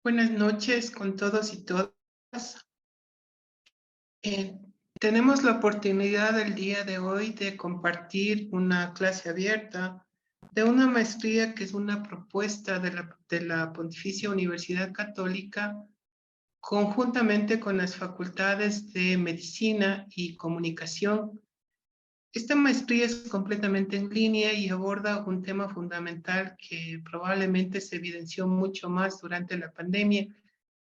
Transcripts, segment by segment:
Buenas noches con todos y todas. Eh, Tenemos la oportunidad el día de hoy de compartir una clase abierta de una maestría que es una propuesta de la Pontificia Universidad Católica conjuntamente con las facultades de Medicina y Comunicación. Esta maestría es completamente en línea y aborda un tema fundamental que probablemente se evidenció mucho más durante la pandemia,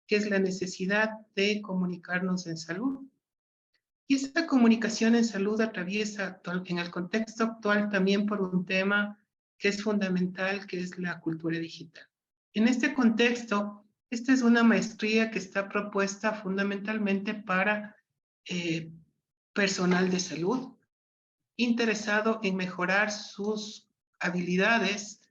que es la necesidad de comunicarnos en salud. Y esta comunicación en salud atraviesa en el contexto actual también por un tema que es fundamental, que es la cultura digital. En este contexto, esta es una maestría que está propuesta fundamentalmente para eh, personal de salud interesado en mejorar sus habilidades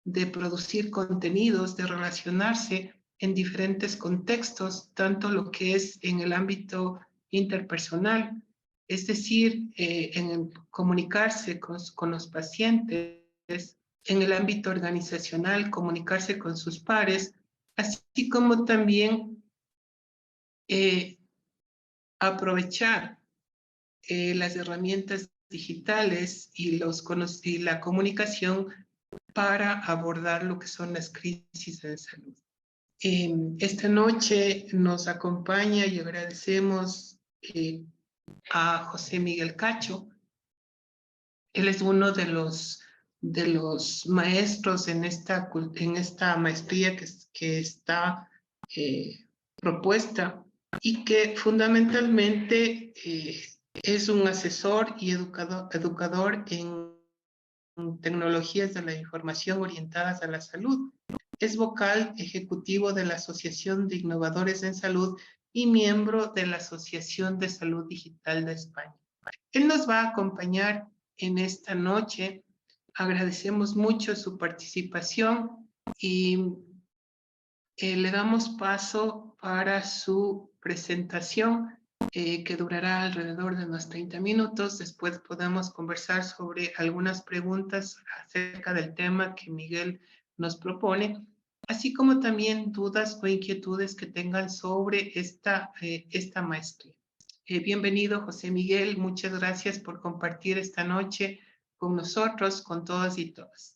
de producir contenidos, de relacionarse en diferentes contextos, tanto lo que es en el ámbito interpersonal, es decir, en comunicarse con los pacientes, en el ámbito organizacional, comunicarse con sus pares, así como también eh, aprovechar las herramientas digitales y la comunicación para abordar lo que son las crisis de salud. Esta noche nos acompaña y agradecemos a José Miguel Cacho. Él es uno de los maestros en esta maestría que está propuesta y que fundamentalmente es un asesor y educador en tecnologías de la información orientadas a la salud. Es vocal ejecutivo de la Asociación de Innovadores en Salud y miembro de la Asociación de Salud Digital de España. Él nos va a acompañar en esta noche. Agradecemos mucho su participación y le damos paso para su presentación, que durará alrededor de unos 30 minutos. Después podemos conversar sobre algunas preguntas acerca del tema que Miguel nos propone, así como también dudas o inquietudes que tengan sobre esta maestría. Bienvenido, José Miguel. Muchas gracias por compartir esta noche con nosotros, con todas y todas.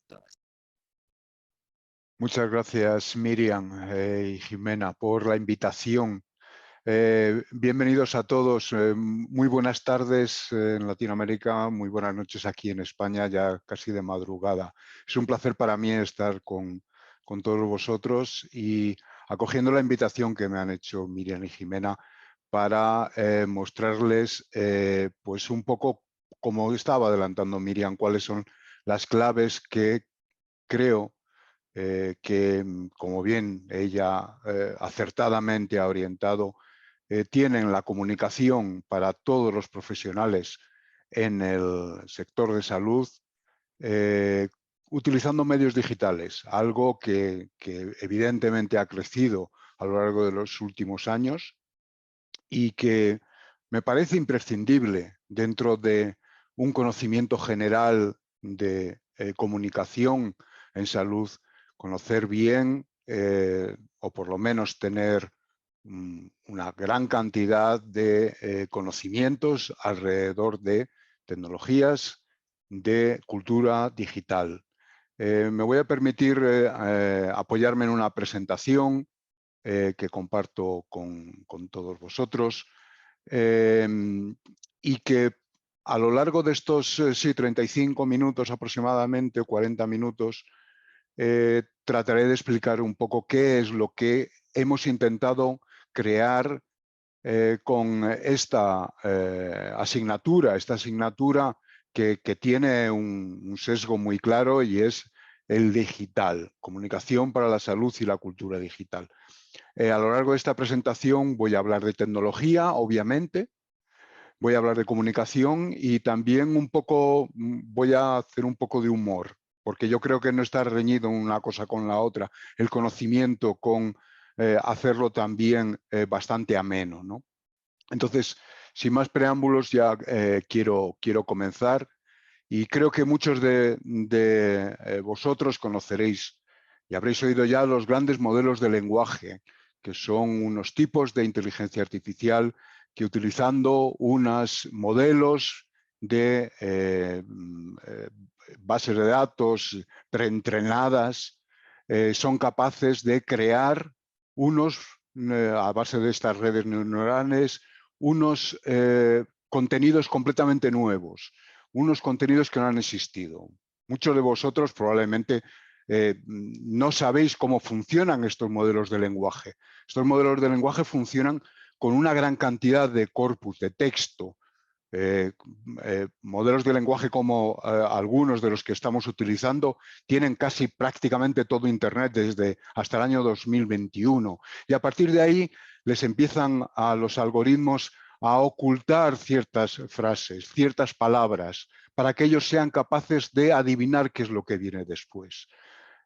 Muchas gracias, Miriam y Jimena, por la invitación. Bienvenidos a todos. Muy buenas tardes en Latinoamérica, muy buenas noches aquí en España, ya casi de madrugada. Es un placer para mí estar con todos vosotros y acogiendo la invitación que me han hecho Miriam y Jimena para mostrarles pues un poco, como estaba adelantando Miriam, cuáles son las claves que creo que, como bien ella acertadamente ha orientado, tienen la comunicación para todos los profesionales en el sector de salud, utilizando medios digitales, algo que evidentemente ha crecido a lo largo de los últimos años y que me parece imprescindible dentro de un conocimiento general de comunicación en salud, conocer bien o por lo menos tener una gran cantidad de conocimientos alrededor de tecnologías, de cultura digital. Me voy a permitir apoyarme en una presentación que comparto con todos vosotros y que a lo largo de estos 35 minutos aproximadamente, 40 minutos, trataré de explicar un poco qué es lo que hemos intentado crear con esta asignatura, que tiene un sesgo muy claro y es el digital, comunicación para la salud y la cultura digital. A lo largo de esta presentación voy a hablar de tecnología, obviamente, voy a hablar de comunicación y también voy a hacer un poco de humor, porque yo creo que no está reñido una cosa con la otra, el conocimiento con hacerlo también bastante ameno, ¿no? Entonces, sin más preámbulos, ya quiero comenzar y creo que muchos de vosotros conoceréis Y habréis oído ya los grandes modelos de lenguaje, que son unos tipos de inteligencia artificial que utilizando unos modelos de bases de datos preentrenadas, son capaces de crear unos, a base de estas redes neuronales, unos contenidos completamente nuevos, unos contenidos que no han existido. Muchos de vosotros probablemente no sabéis cómo funcionan estos modelos de lenguaje. Estos modelos de lenguaje funcionan con una gran cantidad de corpus, de texto. Modelos de lenguaje como algunos de los que estamos utilizando tienen casi prácticamente todo Internet desde hasta el año 2021. Y a partir de ahí les empiezan a los algoritmos a ocultar ciertas frases, ciertas palabras, para que ellos sean capaces de adivinar qué es lo que viene después.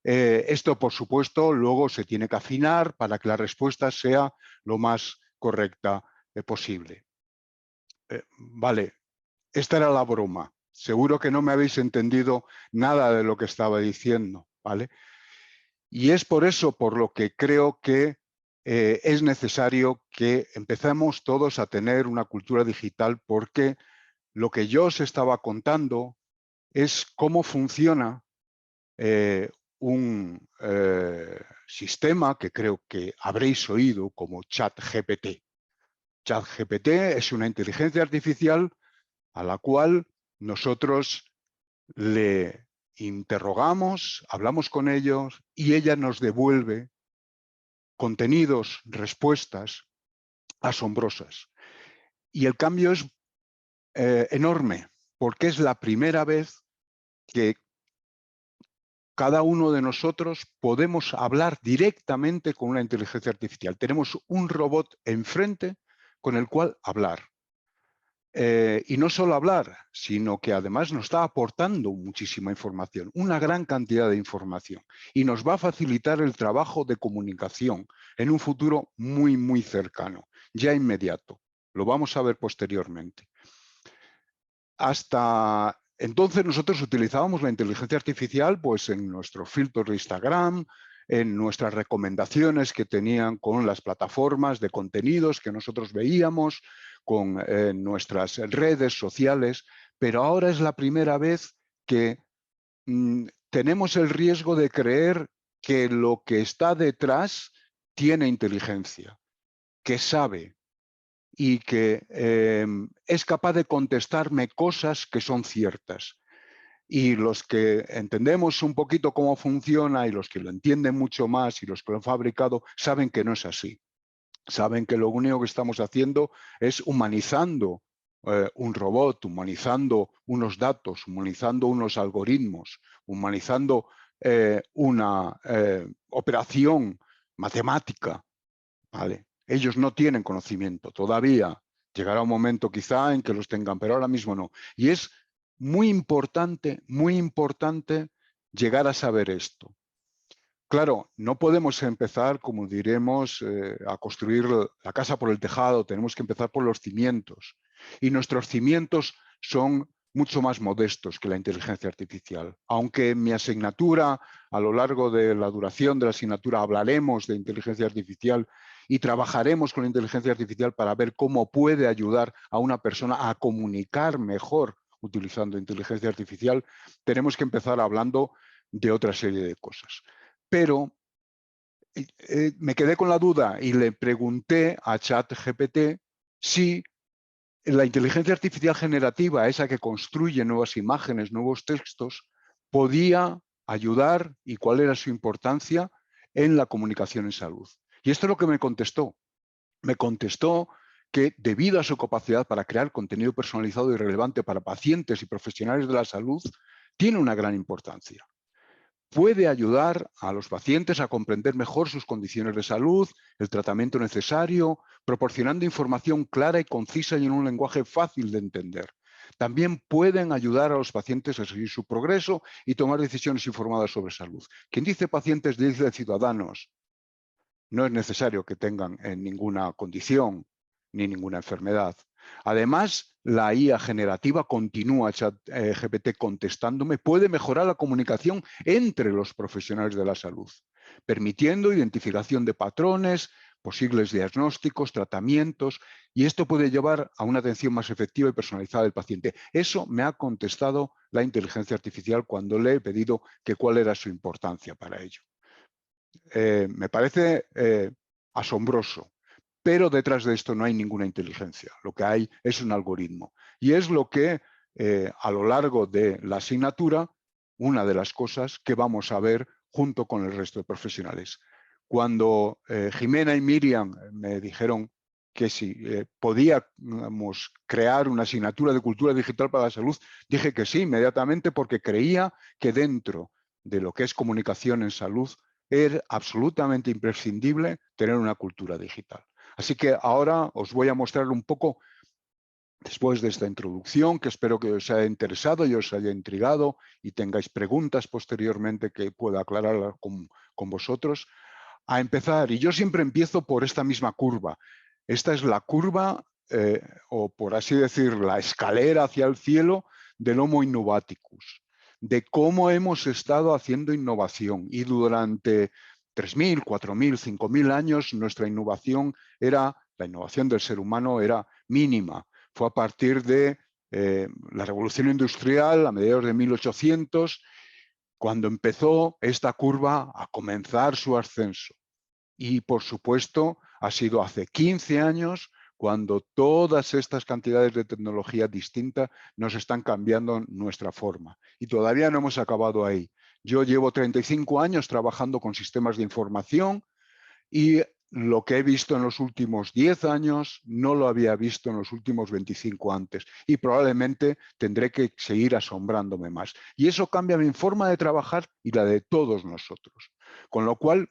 Esto, por supuesto, luego se tiene que afinar para que la respuesta sea lo más correcta posible. Vale, esta era la broma. Seguro que no me habéis entendido nada de lo que estaba diciendo, ¿vale? Y es por eso por lo que creo que es necesario que empecemos todos a tener una cultura digital, porque lo que yo os estaba contando es cómo funciona un sistema que creo que habréis oído como ChatGPT. ChatGPT es una inteligencia artificial a la cual nosotros le interrogamos, hablamos con ellos y ella nos devuelve contenidos, respuestas asombrosas. Y el cambio es enorme, porque es la primera vez que cada uno de nosotros podemos hablar directamente con una inteligencia artificial. Tenemos un robot enfrente con el cual hablar. Y no solo hablar, sino que además nos está aportando muchísima información, una gran cantidad de información. Y nos va a facilitar el trabajo de comunicación en un futuro muy, muy cercano, ya inmediato. Lo vamos a ver posteriormente. Hasta entonces nosotros utilizábamos la inteligencia artificial pues, en nuestros filtros de Instagram, en nuestras recomendaciones que tenían con las plataformas de contenidos que nosotros veíamos, con nuestras redes sociales, pero ahora es la primera vez que tenemos el riesgo de creer que lo que está detrás tiene inteligencia, que sabe y que es capaz de contestarme cosas que son ciertas. Y los que entendemos un poquito cómo funciona y los que lo entienden mucho más y los que lo han fabricado saben que no es así. Saben que lo único que estamos haciendo es humanizando un robot, humanizando unos datos, humanizando unos algoritmos, humanizando una operación matemática, ¿vale? Ellos no tienen conocimiento todavía. Llegará un momento quizá en que los tengan, pero ahora mismo no. Y es muy importante llegar a saber esto. Claro, no podemos empezar, como diremos, a construir la casa por el tejado, tenemos que empezar por los cimientos. Y nuestros cimientos son mucho más modestos que la inteligencia artificial. Aunque en mi asignatura, a lo largo de la duración de la asignatura, hablaremos de inteligencia artificial y trabajaremos con la inteligencia artificial para ver cómo puede ayudar a una persona a comunicar mejor utilizando inteligencia artificial, tenemos que empezar hablando de otra serie de cosas. Pero me quedé con la duda y le pregunté a ChatGPT si la inteligencia artificial generativa, esa que construye nuevas imágenes, nuevos textos, podía ayudar y cuál era su importancia en la comunicación en salud. Y esto es lo que me contestó. Me contestó que debido a su capacidad para crear contenido personalizado y relevante para pacientes y profesionales de la salud, tiene una gran importancia. Puede ayudar a los pacientes a comprender mejor sus condiciones de salud, el tratamiento necesario, proporcionando información clara y concisa y en un lenguaje fácil de entender. También pueden ayudar a los pacientes a seguir su progreso y tomar decisiones informadas sobre salud. Quien dice pacientes dice ciudadanos. No es necesario que tengan ninguna condición ni ninguna enfermedad. Además, la IA generativa continúa, ChatGPT contestándome, puede mejorar la comunicación entre los profesionales de la salud. permitiendo identificación de patrones, posibles diagnósticos, tratamientos, y esto puede llevar a una atención más efectiva y personalizada del paciente. Eso me ha contestado la inteligencia artificial cuando le he pedido que cuál era su importancia para ello. Me parece asombroso, pero detrás de esto no hay ninguna inteligencia. Lo que hay es un algoritmo. Y es lo que a lo largo de la asignatura, una de las cosas que vamos a ver junto con el resto de profesionales. Cuando Jimena y Miriam me dijeron que si podíamos crear una asignatura de cultura digital para la salud, dije que sí, inmediatamente, porque creía que dentro de lo que es comunicación en salud es absolutamente imprescindible tener una cultura digital. Así que ahora os voy a mostrar un poco, después de esta introducción, que espero que os haya interesado y os haya intrigado y tengáis preguntas posteriormente que pueda aclarar con vosotros, a empezar. Y yo siempre empiezo por esta misma curva. Esta es la curva, o por así decir, la escalera hacia el cielo del Homo innovaticus, de cómo hemos estado haciendo innovación. Y durante 3.000, 4.000, 5.000 años nuestra innovación la innovación del ser humano era mínima. Fue a partir de la Revolución Industrial, a mediados de 1800, cuando empezó esta curva a comenzar su ascenso. Y, por supuesto, ha sido hace 15 años cuando todas estas cantidades de tecnología distinta nos están cambiando nuestra forma. Y todavía no hemos acabado ahí. Yo llevo 35 años trabajando con sistemas de información y lo que he visto en los últimos 10 años no lo había visto en los últimos 25 antes. Y probablemente tendré que seguir asombrándome más. Y eso cambia mi forma de trabajar y la de todos nosotros. Con lo cual,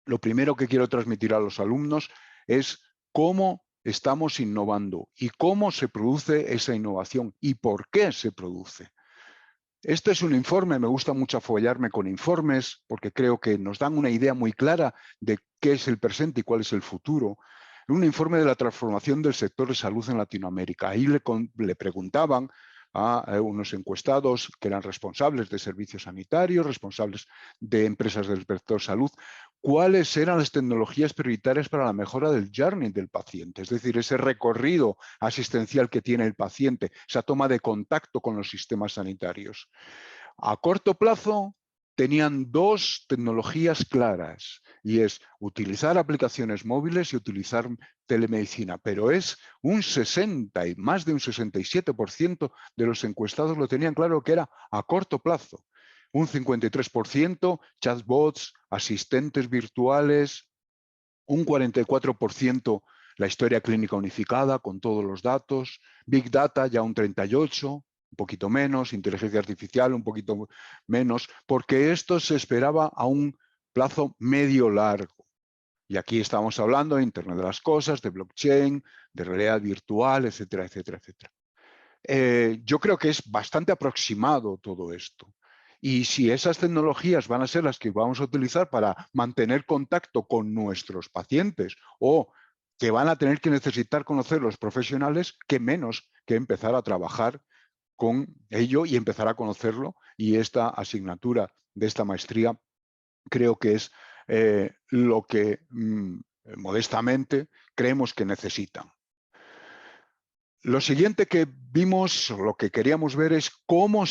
lo primero que quiero transmitir a los alumnos es cómo estamos innovando y cómo se produce esa innovación y por qué se produce. Este es un informe, me gusta mucho apoyarme con informes porque creo que nos dan una idea muy clara de qué es el presente y cuál es el futuro. Un informe de la transformación del sector de salud en Latinoamérica. Ahí le preguntaban a unos encuestados que eran responsables de servicios sanitarios, responsables de empresas del sector salud, cuáles eran las tecnologías prioritarias para la mejora del journey del paciente, es decir, ese recorrido asistencial que tiene el paciente, esa toma de contacto con los sistemas sanitarios. A corto plazo tenían dos tecnologías claras y es utilizar aplicaciones móviles y utilizar telemedicina, pero es un 60 y más de un 67% de los encuestados lo tenían claro que era a corto plazo. Un 53% chatbots, asistentes virtuales, un 44% la historia clínica unificada con todos los datos, Big Data ya un 38%, un poquito menos, inteligencia artificial un poquito menos, porque esto se esperaba a un plazo medio largo. Y aquí estamos hablando de Internet de las Cosas, de blockchain, de realidad virtual, etcétera, etcétera, etcétera. Yo creo que es bastante aproximado todo esto. Y si esas tecnologías van a ser las que vamos a utilizar para mantener contacto con nuestros pacientes o que van a tener que necesitar conocer los profesionales, qué menos que empezar a trabajar con ello y empezar a conocerlo. Y esta asignatura de esta maestría creo que es lo que modestamente creemos que necesitan. Lo siguiente que vimos, o lo que queríamos ver es cómo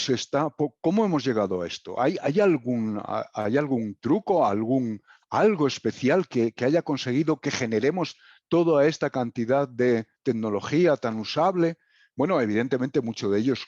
hemos llegado a esto. ¿Hay algún truco, algo especial que haya conseguido que generemos toda esta cantidad de tecnología tan usable? Bueno, evidentemente mucho de ellos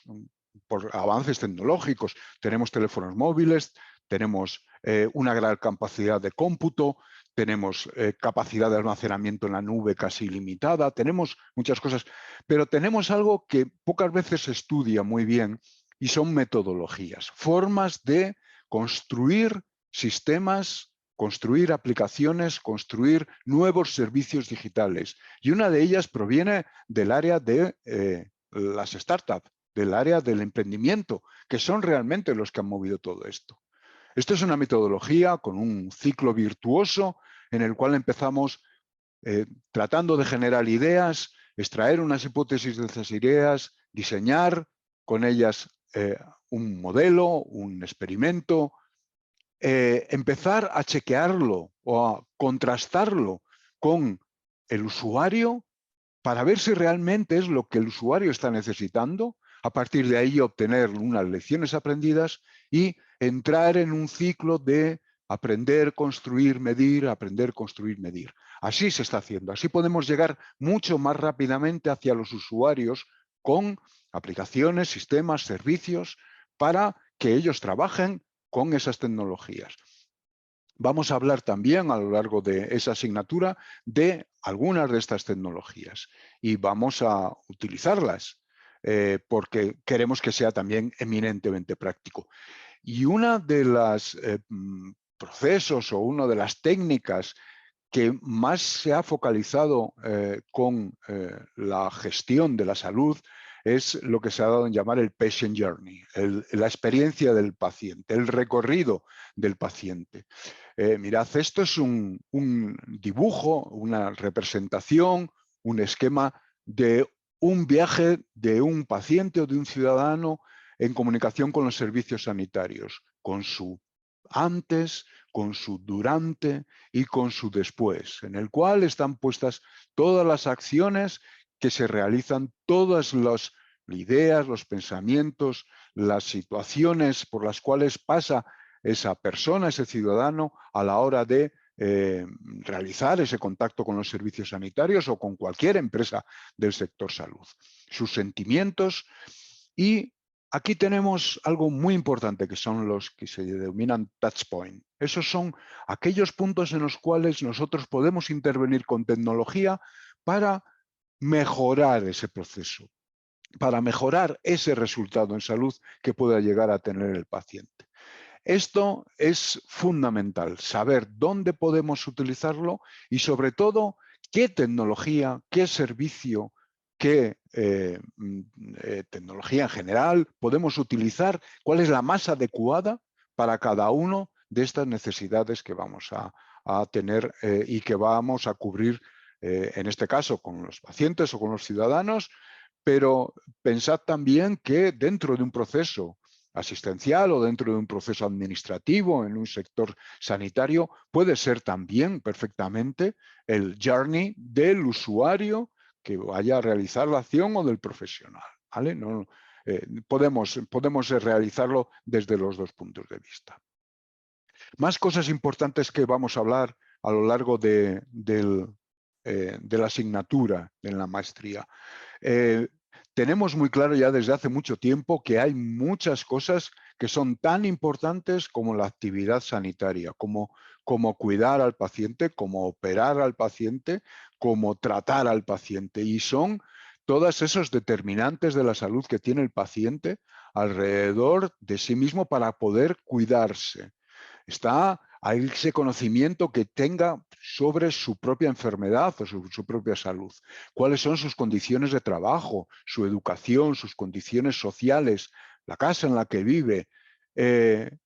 por avances tecnológicos. Tenemos teléfonos móviles, tenemos una gran capacidad de cómputo, tenemos capacidad de almacenamiento en la nube casi ilimitada, tenemos muchas cosas, pero tenemos algo que pocas veces se estudia muy bien y son metodologías, formas de construir sistemas, construir aplicaciones, construir nuevos servicios digitales. Y una de ellas proviene del área de las startups, del área del emprendimiento, que son realmente los que han movido todo esto. Esto es una metodología con un ciclo virtuoso en el cual empezamos tratando de generar ideas, extraer unas hipótesis de esas ideas, diseñar con ellas un modelo, un experimento, empezar a chequearlo o a contrastarlo con el usuario para ver si realmente es lo que el usuario está necesitando, a partir de ahí obtener unas lecciones aprendidas y entrar en un ciclo de aprender, construir, medir, aprender, construir, medir. Así se está haciendo. Así podemos llegar mucho más rápidamente hacia los usuarios con aplicaciones, sistemas, servicios, para que ellos trabajen con esas tecnologías. Vamos a hablar también a lo largo de esa asignatura de algunas de estas tecnologías y vamos a utilizarlas porque queremos que sea también eminentemente práctico. Y una de los procesos o una de las técnicas que más se ha focalizado con la gestión de la salud es lo que se ha dado en llamar el patient journey, la experiencia del paciente, el recorrido del paciente. Mirad, esto es un dibujo, una representación, un esquema de un viaje de un paciente o de un ciudadano en comunicación con los servicios sanitarios, con su antes, con su durante y con su después, en el cual están puestas todas las acciones que se realizan, todas las ideas, los pensamientos, las situaciones por las cuales pasa esa persona, ese ciudadano, a la hora de realizar ese contacto con los servicios sanitarios o con cualquier empresa del sector salud. Sus sentimientos. Y aquí tenemos algo muy importante que son los que se denominan touch point. Esos son aquellos puntos en los cuales nosotros podemos intervenir con tecnología para mejorar ese proceso, para mejorar ese resultado en salud que pueda llegar a tener el paciente. Esto es fundamental, saber dónde podemos utilizarlo y sobre todo qué tecnología, qué servicio, qué tecnología en general podemos utilizar, cuál es la más adecuada para cada uno de estas necesidades que vamos a tener y que vamos a cubrir, en este caso, con los pacientes o con los ciudadanos, pero pensad también que dentro de un proceso asistencial o dentro de un proceso administrativo en un sector sanitario, puede ser también perfectamente el journey del usuario que vaya a realizar la acción o del profesional, ¿vale? No, podemos realizarlo desde los dos puntos de vista. Más cosas importantes que vamos a hablar a lo largo de la asignatura en la maestría. Tenemos muy claro ya desde hace mucho tiempo que hay muchas cosas que son tan importantes como la actividad sanitaria, como cuidar al paciente, como operar al paciente, como tratar al paciente. Y son todos esos determinantes de la salud que tiene el paciente alrededor de sí mismo para poder cuidarse. Está a ese conocimiento que tenga sobre su propia enfermedad o su propia salud. Cuáles son sus condiciones de trabajo, su educación, sus condiciones sociales, la casa en la que vive.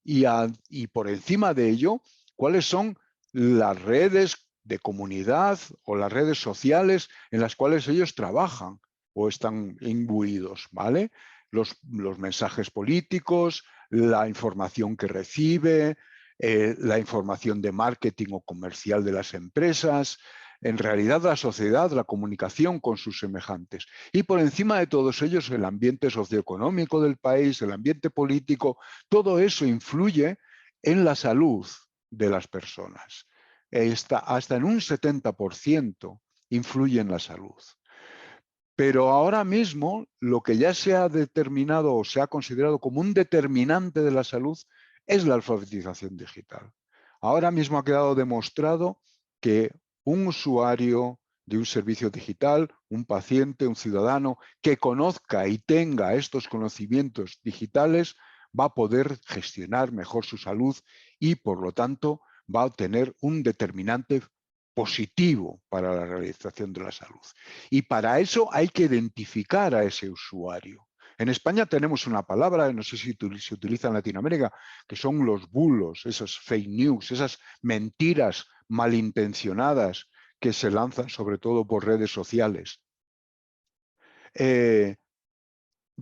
Y por encima de ello, cuáles son las redes de comunidad o las redes sociales en las cuales ellos trabajan o están imbuidos, ¿vale? Los mensajes políticos, la información que recibe, la información de marketing o comercial de las empresas, en realidad la sociedad, la comunicación con sus semejantes. Y por encima de todos ellos el ambiente socioeconómico del país, el ambiente político, todo eso influye en la salud de las personas. Hasta en un 70% influye en la salud. Pero ahora mismo lo que ya se ha determinado o se ha considerado como un determinante de la salud es la alfabetización digital. Ahora mismo ha quedado demostrado que un usuario de un servicio digital, un paciente, un ciudadano que conozca y tenga estos conocimientos digitales va a poder gestionar mejor su salud y, por lo tanto, va a obtener un determinante positivo para la realización de la salud. Y para eso hay que identificar a ese usuario. En España tenemos una palabra, no sé si se utiliza en Latinoamérica, que son los bulos, esas fake news, esas mentiras malintencionadas que se lanzan sobre todo por redes sociales.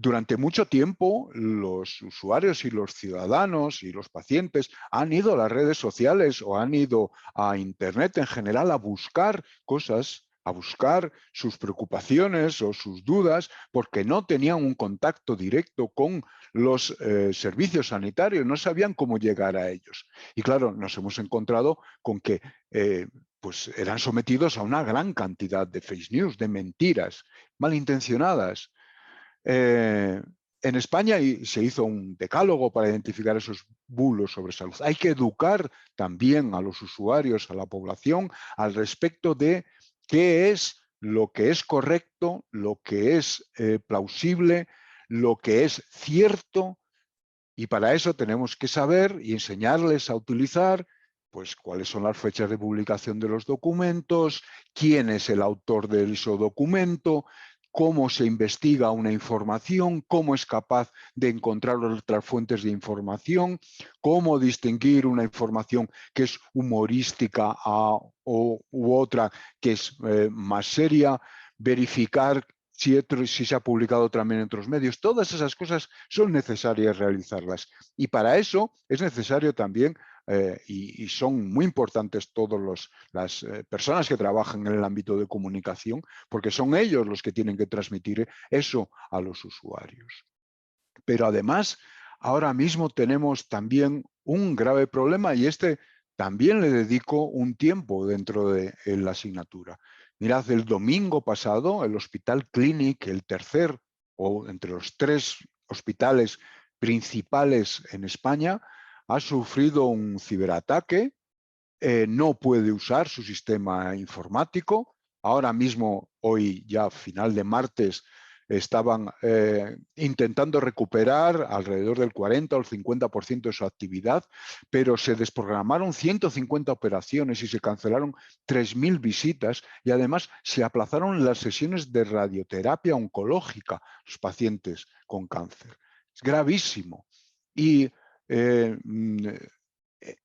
durante mucho tiempo los usuarios y los ciudadanos y los pacientes han ido a las redes sociales o han ido a Internet en general a buscar cosas, a buscar sus preocupaciones o sus dudas, porque no tenían un contacto directo con los servicios sanitarios, no sabían cómo llegar a ellos. Y claro, nos hemos encontrado con que pues eran sometidos a una gran cantidad de fake news, de mentiras malintencionadas. En España se hizo un decálogo para identificar esos bulos sobre salud. Hay que educar también a los usuarios, a la población, al respecto de qué es lo que es correcto, lo que es plausible, lo que es cierto, y para eso tenemos que saber y enseñarles a utilizar pues cuáles son las fechas de publicación de los documentos, quién es el autor de ese documento, cómo se investiga una información, cómo es capaz de encontrar otras fuentes de información, cómo distinguir una información que es humorística u otra que es más seria, verificar si se ha publicado también en otros medios. Todas esas cosas son necesarias realizarlas. Y para eso es necesario también, y son muy importantes todas las personas que trabajan en el ámbito de comunicación, porque son ellos los que tienen que transmitir eso a los usuarios. Pero además, ahora mismo tenemos también un grave problema, y también le dedico un tiempo dentro de la asignatura. Mirad, el domingo pasado, el Hospital Clínic, el tercer o entre los 3 hospitales principales en España, ha sufrido un ciberataque, no puede usar su sistema informático. Ahora mismo, hoy ya final de martes, estaban intentando recuperar alrededor del 40 o el 50% de su actividad, pero se desprogramaron 150 operaciones y se cancelaron 3.000 visitas, y además se aplazaron las sesiones de radioterapia oncológica a los pacientes con cáncer. Es gravísimo. Y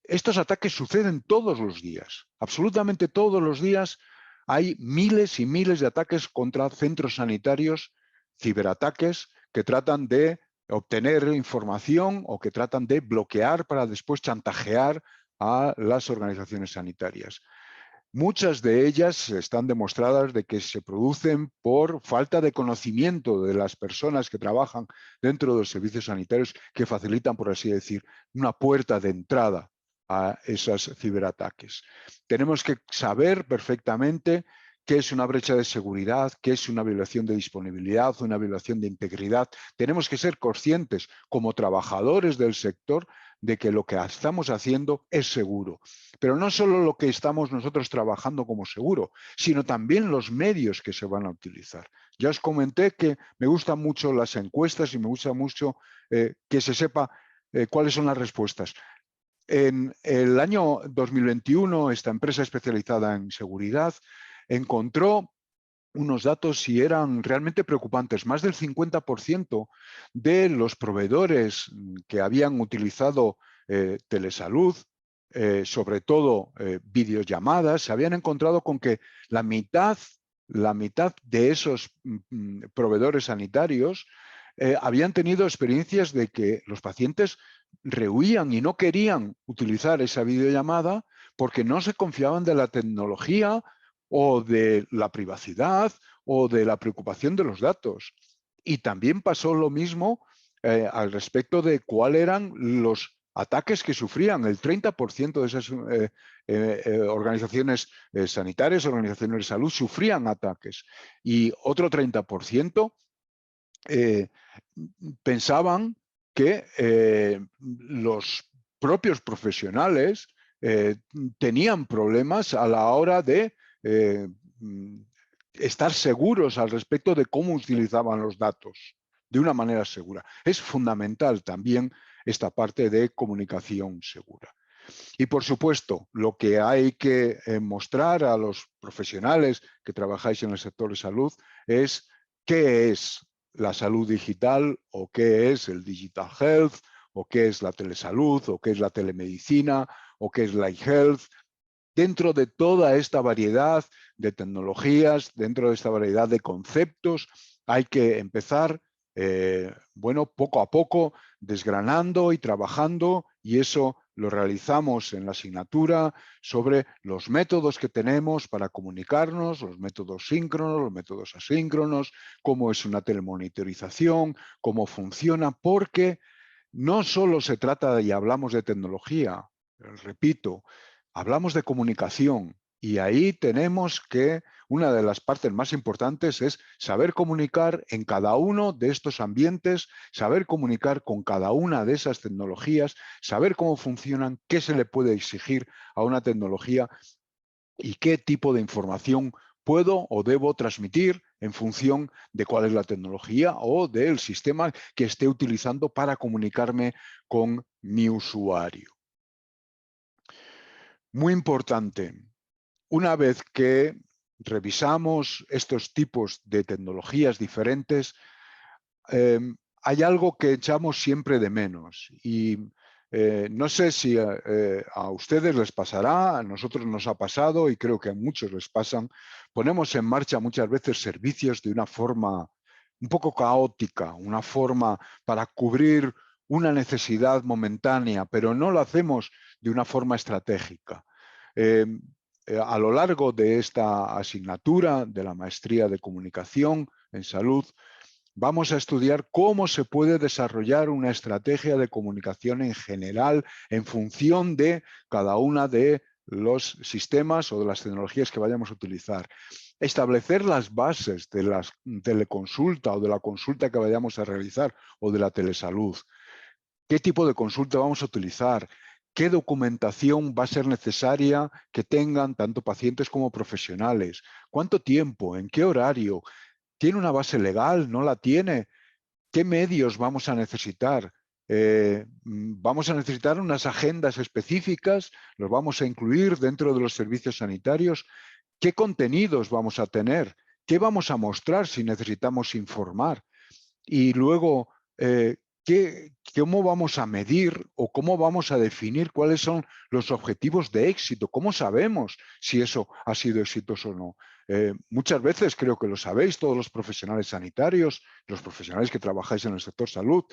estos ataques suceden todos los días, absolutamente todos los días. Hay miles y miles de ataques contra centros sanitarios, ciberataques que tratan de obtener información o que tratan de bloquear para después chantajear a las organizaciones sanitarias. Muchas de ellas están demostradas de que se producen por falta de conocimiento de las personas que trabajan dentro de los servicios sanitarios, que facilitan, por así decir, una puerta de entrada a esos ciberataques. Tenemos que saber perfectamente qué es una brecha de seguridad, qué es una violación de disponibilidad, una violación de integridad. Tenemos que ser conscientes como trabajadores del sector de que lo que estamos haciendo es seguro. Pero no solo lo que estamos nosotros trabajando como seguro, sino también los medios que se van a utilizar. Ya os comenté que me gustan mucho las encuestas y me gusta mucho que se sepa cuáles son las respuestas. En el año 2021, esta empresa especializada en seguridad encontró unos datos y eran realmente preocupantes. Más del 50% de los proveedores que habían utilizado telesalud, sobre todo videollamadas, se habían encontrado con que la mitad de esos proveedores sanitarios habían tenido experiencias de que los pacientes rehuían y no querían utilizar esa videollamada porque no se confiaban de la tecnología o de la privacidad o de la preocupación de los datos. Y también pasó lo mismo al respecto de cuáles eran los ataques que sufrían. El 30% de esas organizaciones sanitarias, organizaciones de salud, sufrían ataques. Y otro 30% pensaban que los propios profesionales tenían problemas a la hora de estar seguros al respecto de cómo utilizaban los datos de una manera segura. Es fundamental también esta parte de comunicación segura. Y por supuesto, lo que hay que mostrar a los profesionales que trabajáis en el sector de salud es qué es la salud digital, o qué es el digital health, o qué es la telesalud, o qué es la telemedicina, o qué es la e-health. Dentro de toda esta variedad de tecnologías, dentro de esta variedad de conceptos, hay que empezar bueno, poco a poco, desgranando y trabajando, y eso lo realizamos en la asignatura sobre los métodos que tenemos para comunicarnos, los métodos síncronos, los métodos asíncronos, cómo es una telemonitorización, cómo funciona, porque no solo se trata y hablamos de tecnología, repito, hablamos de comunicación, y ahí tenemos que una de las partes más importantes es saber comunicar en cada uno de estos ambientes, saber comunicar con cada una de esas tecnologías, saber cómo funcionan, qué se le puede exigir a una tecnología y qué tipo de información puedo o debo transmitir en función de cuál es la tecnología o del sistema que esté utilizando para comunicarme con mi usuario. Muy importante, una vez que revisamos estos tipos de tecnologías diferentes, hay algo que echamos siempre de menos y no sé si a ustedes les pasará, a nosotros nos ha pasado y creo que a muchos les pasan. Ponemos en marcha muchas veces servicios de una forma un poco caótica, una forma para cubrir una necesidad momentánea, pero no lo hacemos de una forma estratégica. Eh, a lo largo de esta asignatura de la Maestría de Comunicación en Salud, vamos a estudiar cómo se puede desarrollar una estrategia de comunicación en general en función de cada una de los sistemas o de las tecnologías que vayamos a utilizar. Establecer las bases de la teleconsulta o de la consulta que vayamos a realizar o de la telesalud. ¿Qué tipo de consulta vamos a utilizar? ¿Qué documentación va a ser necesaria que tengan tanto pacientes como profesionales? ¿Cuánto tiempo? ¿En qué horario? ¿Tiene una base legal? ¿No la tiene? ¿Qué medios vamos a necesitar? ¿Vamos a necesitar unas agendas específicas? ¿Los vamos a incluir dentro de los servicios sanitarios? ¿Qué contenidos vamos a tener? ¿Qué vamos a mostrar si necesitamos informar? Y luego, ¿cómo vamos a medir o cómo vamos a definir cuáles son los objetivos de éxito? ¿Cómo sabemos si eso ha sido exitoso o no? Muchas veces, creo que lo sabéis, todos los profesionales sanitarios, los profesionales que trabajáis en el sector salud,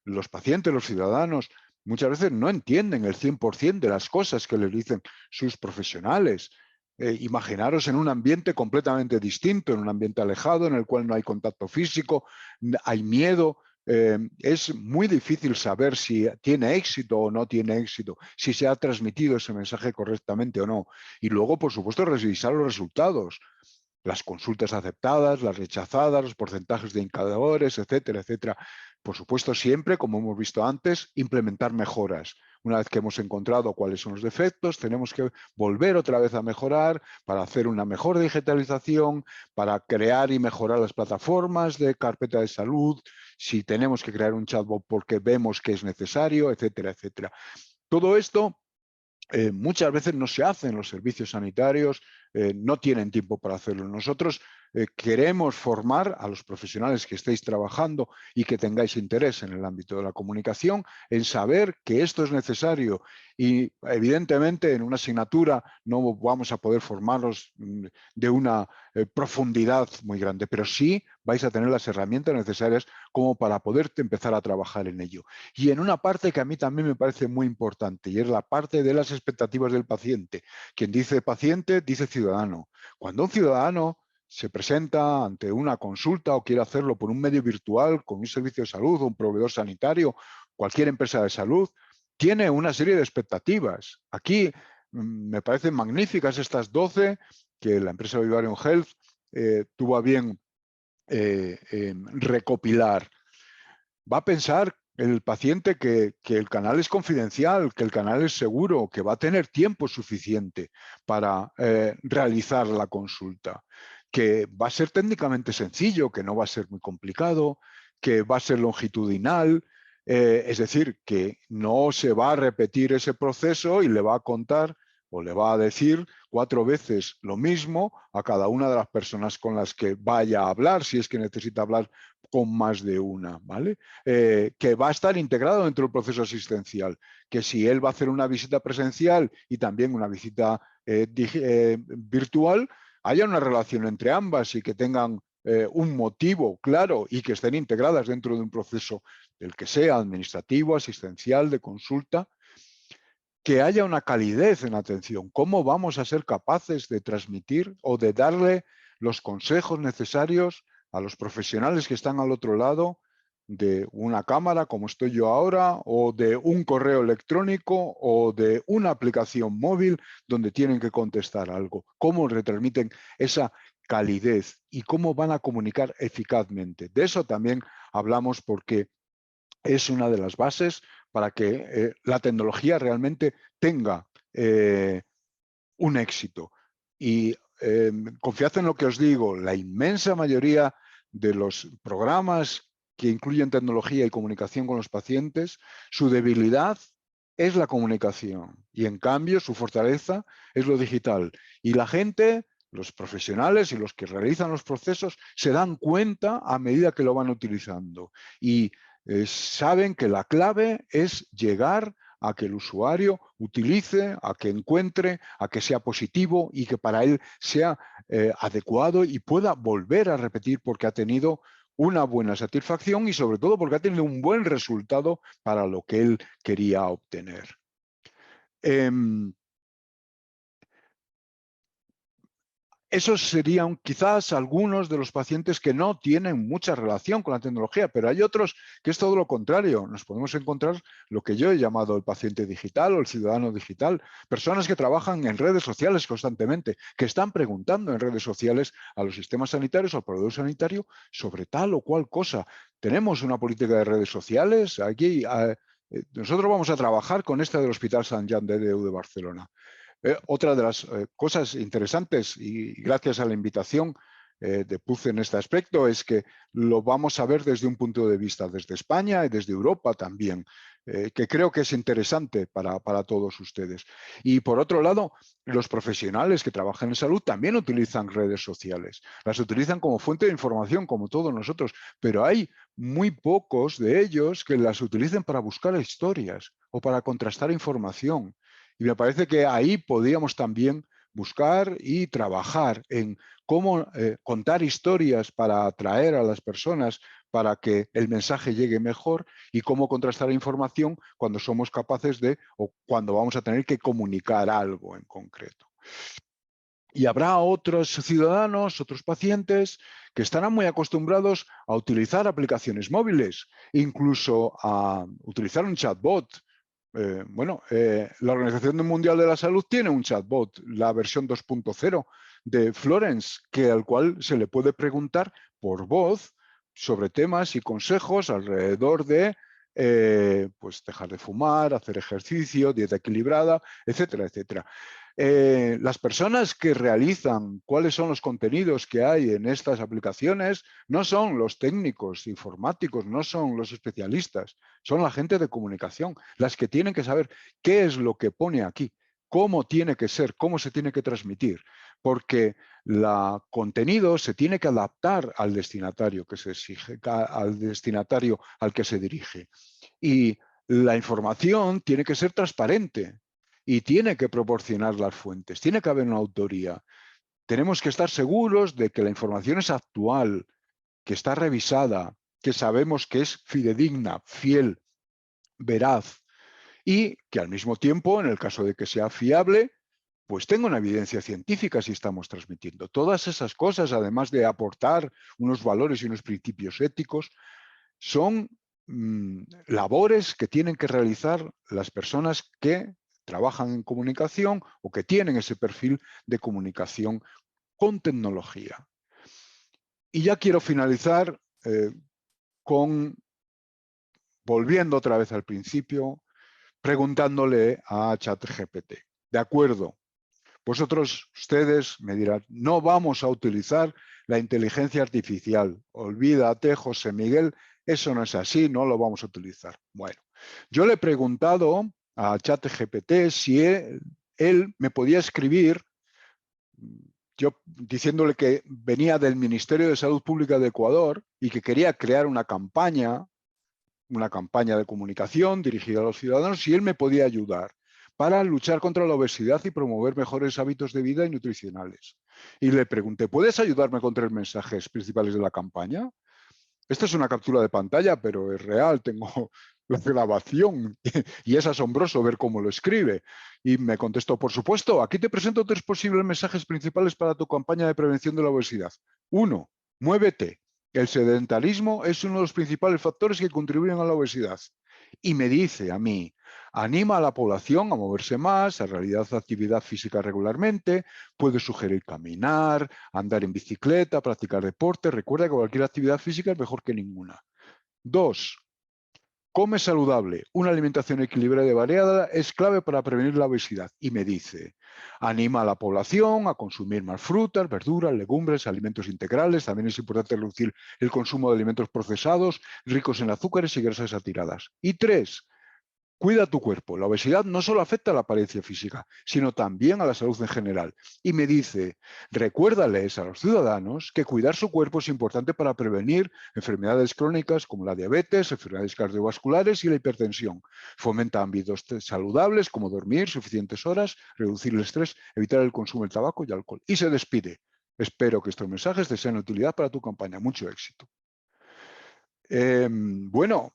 los pacientes, los ciudadanos, muchas veces no entienden el 100% de las cosas que les dicen sus profesionales. Imaginaros en un ambiente completamente distinto, en un ambiente alejado, en el cual no hay contacto físico, hay miedo. Es muy difícil saber si tiene éxito o no tiene éxito, si se ha transmitido ese mensaje correctamente o no. Y luego, por supuesto, revisar los resultados, las consultas aceptadas, las rechazadas, los porcentajes de indicadores, etcétera, etcétera. Por supuesto, siempre, como hemos visto antes, implementar mejoras. Una vez que hemos encontrado cuáles son los defectos, tenemos que volver otra vez a mejorar para hacer una mejor digitalización, para crear y mejorar las plataformas de carpeta de salud, si tenemos que crear un chatbot porque vemos que es necesario, etcétera, etcétera. Todo esto muchas veces no se hace en los servicios sanitarios, no tienen tiempo para hacerlo. Nosotros queremos formar a los profesionales que estéis trabajando y que tengáis interés en el ámbito de la comunicación, en saber que esto es necesario y evidentemente en una asignatura no vamos a poder formarlos de una profundidad muy grande, pero sí vais a tener las herramientas necesarias como para poder empezar a trabajar en ello. Y en una parte que a mí también me parece muy importante, y es la parte de las expectativas del paciente. Quien dice paciente, dice ciudadano. Cuando un ciudadano se presenta ante una consulta o quiere hacerlo por un medio virtual, con un servicio de salud o un proveedor sanitario, cualquier empresa de salud, tiene una serie de expectativas. Aquí me parecen magníficas estas 12 que la empresa Vivarium Health tuvo a bien recopilar. Va a pensar el paciente que el canal es confidencial, que el canal es seguro, que va a tener tiempo suficiente para realizar la consulta, que va a ser técnicamente sencillo, que no va a ser muy complicado, que va a ser longitudinal, es decir, que no se va a repetir ese proceso y le va a contar o le va a decir 4 veces lo mismo a cada una de las personas con las que vaya a hablar, si es que necesita hablar con más de una, ¿vale? Que va a estar integrado dentro del proceso asistencial, que si él va a hacer una visita presencial y también una visita virtual, haya una relación entre ambas y que tengan un motivo claro y que estén integradas dentro de un proceso del que sea administrativo, asistencial, de consulta, que haya una calidez en la atención. ¿Cómo vamos a ser capaces de transmitir o de darle los consejos necesarios a los profesionales que están al otro lado de una cámara, como estoy yo ahora, o de un correo electrónico, o de una aplicación móvil donde tienen que contestar algo? ¿Cómo retransmiten esa calidez y cómo van a comunicar eficazmente? De eso también hablamos, porque es una de las bases para que la tecnología realmente tenga un éxito. Y confiad en lo que os digo, la inmensa mayoría de los programas que incluyen tecnología y comunicación con los pacientes, su debilidad es la comunicación y en cambio su fortaleza es lo digital. Y la gente, los profesionales y los que realizan los procesos se dan cuenta a medida que lo van utilizando y saben que la clave es llegar a que el usuario utilice, a que encuentre, a que sea positivo y que para él sea adecuado y pueda volver a repetir porque ha tenido una buena satisfacción y sobre todo porque ha tenido un buen resultado para lo que él quería obtener. Esos serían quizás algunos de los pacientes que no tienen mucha relación con la tecnología, pero hay otros que es todo lo contrario. Nos podemos encontrar lo que yo he llamado el paciente digital o el ciudadano digital, personas que trabajan en redes sociales constantemente, que están preguntando en redes sociales a los sistemas sanitarios, al proveedor sanitario, sobre tal o cual cosa. Tenemos una política de redes sociales. Aquí nosotros vamos a trabajar con esta del Hospital Sant Jan de Déu de Barcelona. Otra de las cosas interesantes, y gracias a la invitación de PUCE en este aspecto, es que lo vamos a ver desde un punto de vista desde España y desde Europa también, que creo que es interesante para todos ustedes. Y por otro lado, los profesionales que trabajan en salud también utilizan redes sociales. Las utilizan como fuente de información, como todos nosotros, pero hay muy pocos de ellos que las utilicen para buscar historias o para contrastar información. Y me parece que ahí podríamos también buscar y trabajar en cómo contar historias para atraer a las personas para que el mensaje llegue mejor y cómo contrastar información cuando somos capaces de o cuando vamos a tener que comunicar algo en concreto. Y habrá otros ciudadanos, otros pacientes que estarán muy acostumbrados a utilizar aplicaciones móviles, incluso a utilizar un chatbot. La Organización Mundial de la Salud tiene un chatbot, la versión 2.0 de Florence, al cual se le puede preguntar por voz sobre temas y consejos alrededor de pues dejar de fumar, hacer ejercicio, dieta equilibrada, etcétera, etcétera. Las personas que realizan cuáles son los contenidos que hay en estas aplicaciones no son los técnicos informáticos, no son los especialistas, son la gente de comunicación, las que tienen que saber qué es lo que pone aquí, cómo tiene que ser, cómo se tiene que transmitir, porque el contenido se tiene que adaptar al destinatario que se exige, al destinatario al que se dirige. Y la información tiene que ser transparente. Y tiene que proporcionar las fuentes, tiene que haber una autoría. Tenemos que estar seguros de que la información es actual, que está revisada, que sabemos que es fidedigna, fiel, veraz y que al mismo tiempo, en el caso de que sea fiable, pues tenga una evidencia científica si estamos transmitiendo. Todas esas cosas, además de aportar unos valores y unos principios éticos, son labores que tienen que realizar las personas que trabajan en comunicación o que tienen ese perfil de comunicación con tecnología. Y ya quiero finalizar volviendo otra vez al principio, preguntándole a ChatGPT. De acuerdo, ustedes me dirán, no vamos a utilizar la inteligencia artificial. Olvídate, José Miguel, eso no es así, no lo vamos a utilizar. Bueno, yo le he preguntado a ChatGPT si él me podía escribir, yo diciéndole que venía del Ministerio de Salud Pública de Ecuador y que quería crear una campaña de comunicación dirigida a los ciudadanos, y él me podía ayudar para luchar contra la obesidad y promover mejores hábitos de vida y nutricionales. Y le pregunté, ¿puedes ayudarme con 3 mensajes principales de la campaña? Esta es una captura de pantalla, pero es real, tengo la grabación y es asombroso ver cómo lo escribe. Y me contestó, por supuesto, aquí te presento 3 posibles mensajes principales para tu campaña de prevención de la obesidad. 1. Muévete. El sedentarismo es uno de los principales factores que contribuyen a la obesidad. Y me dice a mí, anima a la población a moverse más, a realizar actividad física regularmente, puede sugerir caminar, andar en bicicleta, practicar deporte. Recuerda que cualquier actividad física es mejor que ninguna. 2. Come saludable. Una alimentación equilibrada y variada es clave para prevenir la obesidad. Y me dice, anima a la población a consumir más frutas, verduras, legumbres, alimentos integrales. También es importante reducir el consumo de alimentos procesados, ricos en azúcares y grasas saturadas. Y 3. Cuida tu cuerpo. La obesidad no solo afecta a la apariencia física, sino también a la salud en general. Y me dice, recuérdales a los ciudadanos que cuidar su cuerpo es importante para prevenir enfermedades crónicas como la diabetes, enfermedades cardiovasculares y la hipertensión. Fomenta ámbitos saludables como dormir suficientes horas, reducir el estrés, evitar el consumo de tabaco y alcohol. Y se despide. Espero que estos mensajes te sean de utilidad para tu campaña. Mucho éxito. Bueno,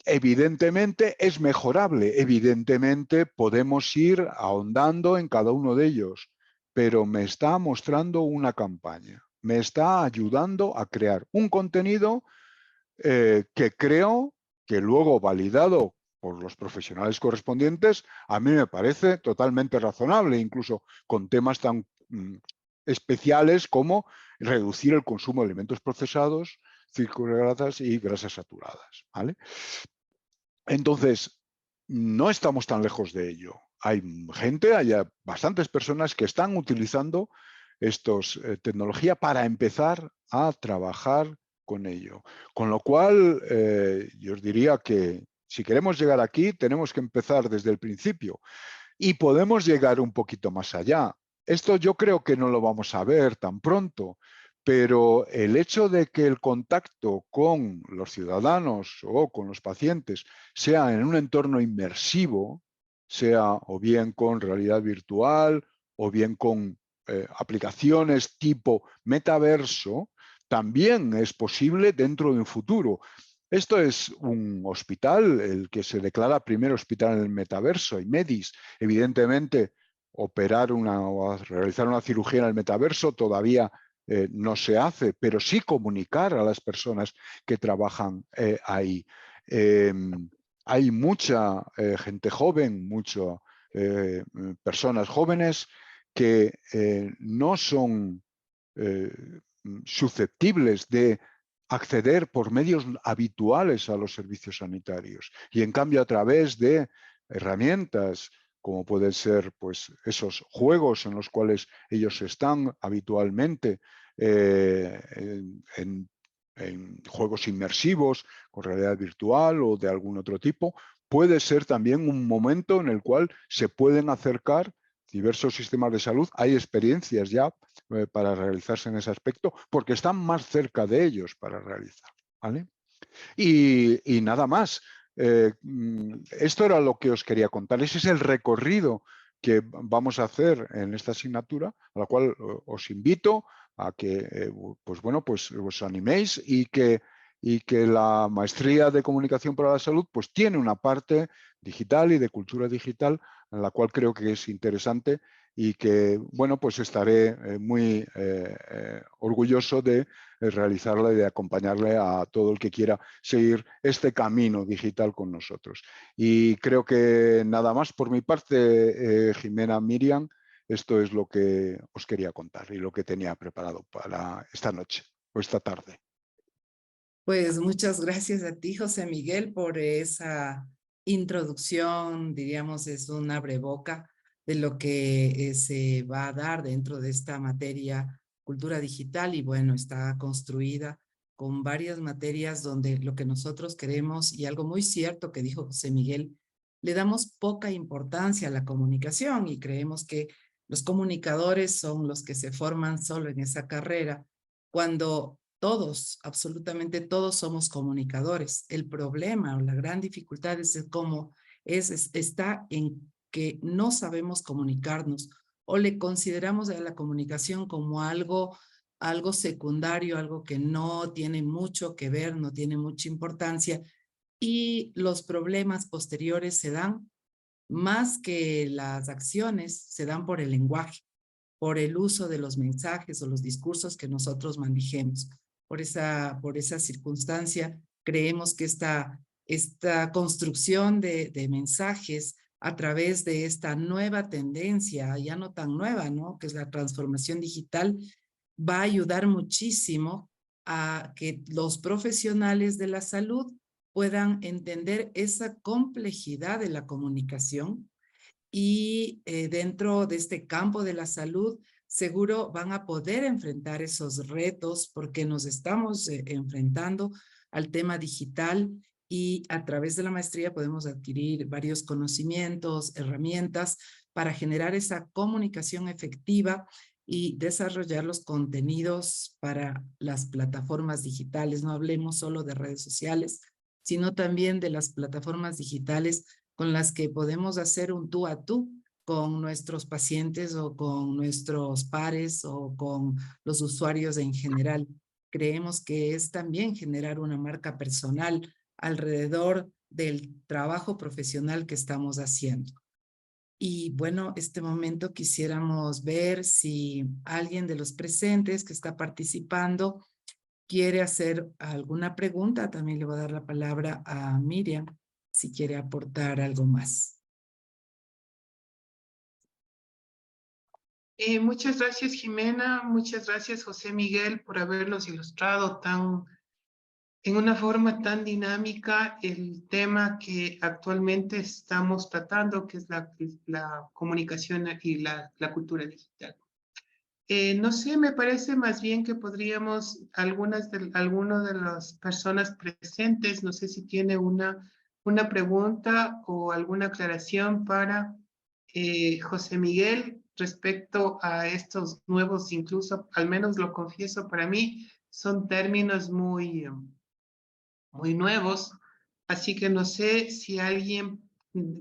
evidentemente es mejorable, evidentemente podemos ir ahondando en cada uno de ellos, pero me está mostrando una campaña, me está ayudando a crear un contenido que creo que luego validado por los profesionales correspondientes, a mí me parece totalmente razonable, incluso con temas tan especiales como reducir el consumo de alimentos procesados, grasas y grasas saturadas, ¿vale? Entonces, no estamos tan lejos de ello. Hay gente, hay bastantes personas que están utilizando estos tecnología para empezar a trabajar con ello. Con lo cual, yo os diría que si queremos llegar aquí, tenemos que empezar desde el principio y podemos llegar un poquito más allá. Esto yo creo que no lo vamos a ver tan pronto, pero el hecho de que el contacto con los ciudadanos o con los pacientes sea en un entorno inmersivo, sea o bien con realidad virtual o bien con aplicaciones tipo metaverso, también es posible dentro de un futuro. Esto es un hospital, el que se declara primer hospital en el metaverso, y Medis. Evidentemente, operar o realizar una cirugía en el metaverso todavía no se hace, pero sí comunicar a las personas que trabajan ahí. Hay mucha gente joven, muchas personas jóvenes que no son susceptibles de acceder por medios habituales a los servicios sanitarios y en cambio a través de herramientas como pueden ser pues, esos juegos en los cuales ellos están habitualmente en juegos inmersivos con realidad virtual o de algún otro tipo, puede ser también un momento en el cual se pueden acercar diversos sistemas de salud. Hay experiencias ya para realizarse en ese aspecto porque están más cerca de ellos para realizar, ¿vale? Y nada más. Esto era lo que os quería contar. Ese es el recorrido que vamos a hacer en esta asignatura, a la cual os invito a que pues bueno, pues os animéis y que la maestría de comunicación para la salud pues tiene una parte digital y de cultura digital en la cual creo que es interesante y que bueno, pues estaré muy orgulloso de realizarla y de acompañarle a todo el que quiera seguir este camino digital con nosotros. Y creo que nada más por mi parte, Jimena, Miriam, esto es lo que os quería contar y lo que tenía preparado para esta noche o esta tarde. Pues muchas gracias a ti, José Miguel, por esa introducción, diríamos, es un abreboca de lo que se va a dar dentro de esta materia cultura digital y bueno, está construida con varias materias donde lo que nosotros queremos y algo muy cierto que dijo José Miguel, le damos poca importancia a la comunicación y creemos que los comunicadores son los que se forman solo en esa carrera, cuando todos, absolutamente todos somos comunicadores. El problema o la gran dificultad es cómo está en que no sabemos comunicarnos o le consideramos a la comunicación como algo secundario, algo que no tiene mucho que ver, no tiene mucha importancia, y los problemas posteriores se dan más que las acciones, se dan por el lenguaje, por el uso de los mensajes o los discursos que nosotros manejemos. Por esa circunstancia, creemos que esta construcción de mensajes a través de esta nueva tendencia, ya no tan nueva, ¿no?, que es la transformación digital, va a ayudar muchísimo a que los profesionales de la salud puedan entender esa complejidad de la comunicación y dentro de este campo de la salud seguro van a poder enfrentar esos retos porque nos estamos enfrentando al tema digital y a través de la maestría podemos adquirir varios conocimientos, herramientas para generar esa comunicación efectiva y desarrollar los contenidos para las plataformas digitales. No hablemos solo de redes sociales, sino también de las plataformas digitales con las que podemos hacer un tú a tú con nuestros pacientes o con nuestros pares o con los usuarios en general. Creemos que es también generar una marca personal alrededor del trabajo profesional que estamos haciendo. Y bueno, este momento quisiéramos ver si alguien de los presentes que está participando quiere hacer alguna pregunta. También le voy a dar la palabra a Miriam si quiere aportar algo más. Muchas gracias, Jimena. Muchas gracias, José Miguel, por habernos ilustrado en una forma tan dinámica el tema que actualmente estamos tratando, que es la comunicación y la cultura digital. No sé, me parece más bien que podríamos, algunas de las personas presentes, no sé si tiene una pregunta o alguna aclaración para José Miguel respecto a estos nuevos, incluso, al menos lo confieso para mí, son términos muy nuevos, así que no sé si alguien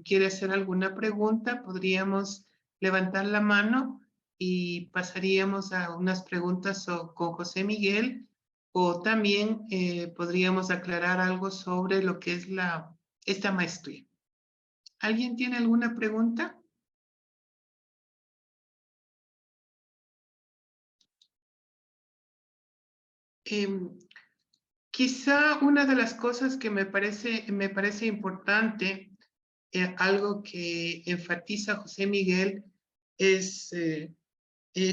quiere hacer alguna pregunta, podríamos levantar la mano y pasaríamos a unas preguntas con José Miguel, o también podríamos aclarar algo sobre lo que es esta maestría. ¿Alguien tiene alguna pregunta? Quizá una de las cosas que me parece importante, algo que enfatiza José Miguel, es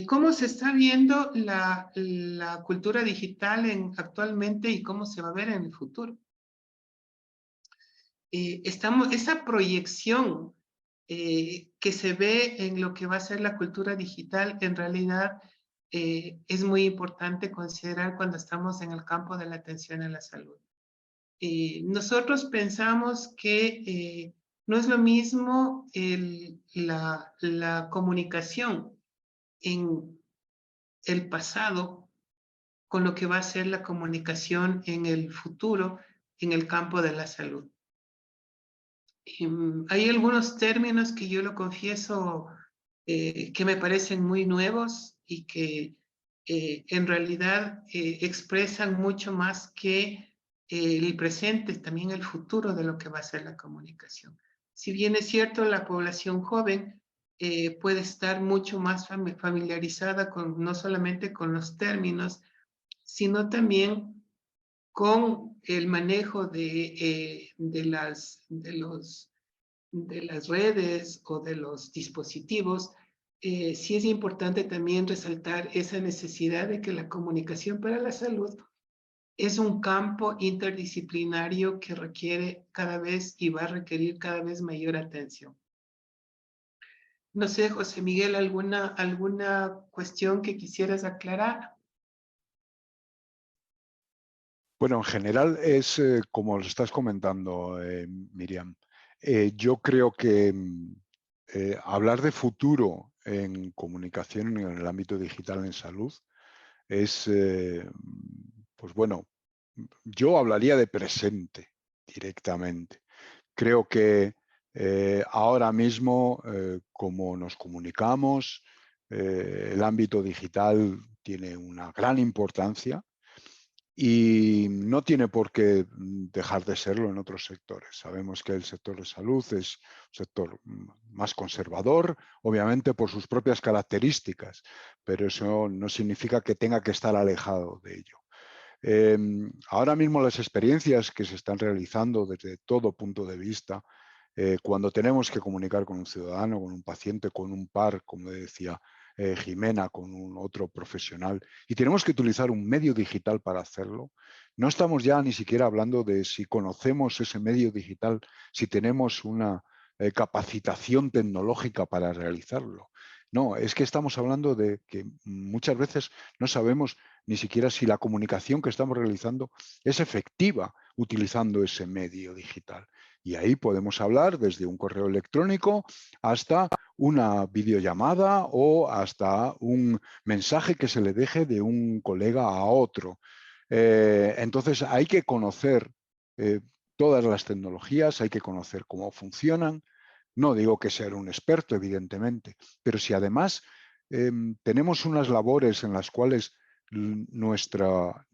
cómo se está viendo la cultura digital actualmente y cómo se va a ver en el futuro. Esa proyección que se ve en lo que va a ser la cultura digital, en realidad es muy importante considerar cuando estamos en el campo de la atención a la salud. Nosotros pensamos que no es lo mismo la comunicación en el pasado con lo que va a ser la comunicación en el futuro en el campo de la salud. Hay algunos términos que yo lo confieso que me parecen muy nuevos y que en realidad expresan mucho más que el presente, también el futuro de lo que va a ser la comunicación. Si bien es cierto, la población joven puede estar mucho más familiarizada no solamente con los términos, sino también con el manejo de las redes o de los dispositivos. Sí es importante también resaltar esa necesidad de que la comunicación para la salud es un campo interdisciplinario que requiere cada vez y va a requerir cada vez mayor atención. No sé, José Miguel, ¿alguna cuestión que quisieras aclarar? Bueno, en general es como lo estás comentando, Miriam. Yo creo que hablar de futuro en comunicación en el ámbito digital en salud es, pues bueno, yo hablaría de presente directamente. Creo que ahora mismo, como nos comunicamos, El ámbito digital tiene una gran importancia y no tiene por qué dejar de serlo en otros sectores. Sabemos que el sector de salud es un sector más conservador, obviamente por sus propias características, pero eso no significa que tenga que estar alejado de ello. Ahora mismo las experiencias que se están realizando desde todo punto de vista, cuando tenemos que comunicar con un ciudadano, con un paciente, con un par, como decía Jimena, con un otro profesional, y tenemos que utilizar un medio digital para hacerlo, no estamos ya ni siquiera hablando de si conocemos ese medio digital, si tenemos una capacitación tecnológica para realizarlo. No, es que estamos hablando de que muchas veces no sabemos ni siquiera si la comunicación que estamos realizando es efectiva utilizando ese medio digital. Y ahí podemos hablar desde un correo electrónico hasta una videollamada o hasta un mensaje que se le deje de un colega a otro. Entonces hay que conocer todas las tecnologías, hay que conocer cómo funcionan. No digo que ser un experto, evidentemente, pero si además tenemos unas labores en las cuales nuestra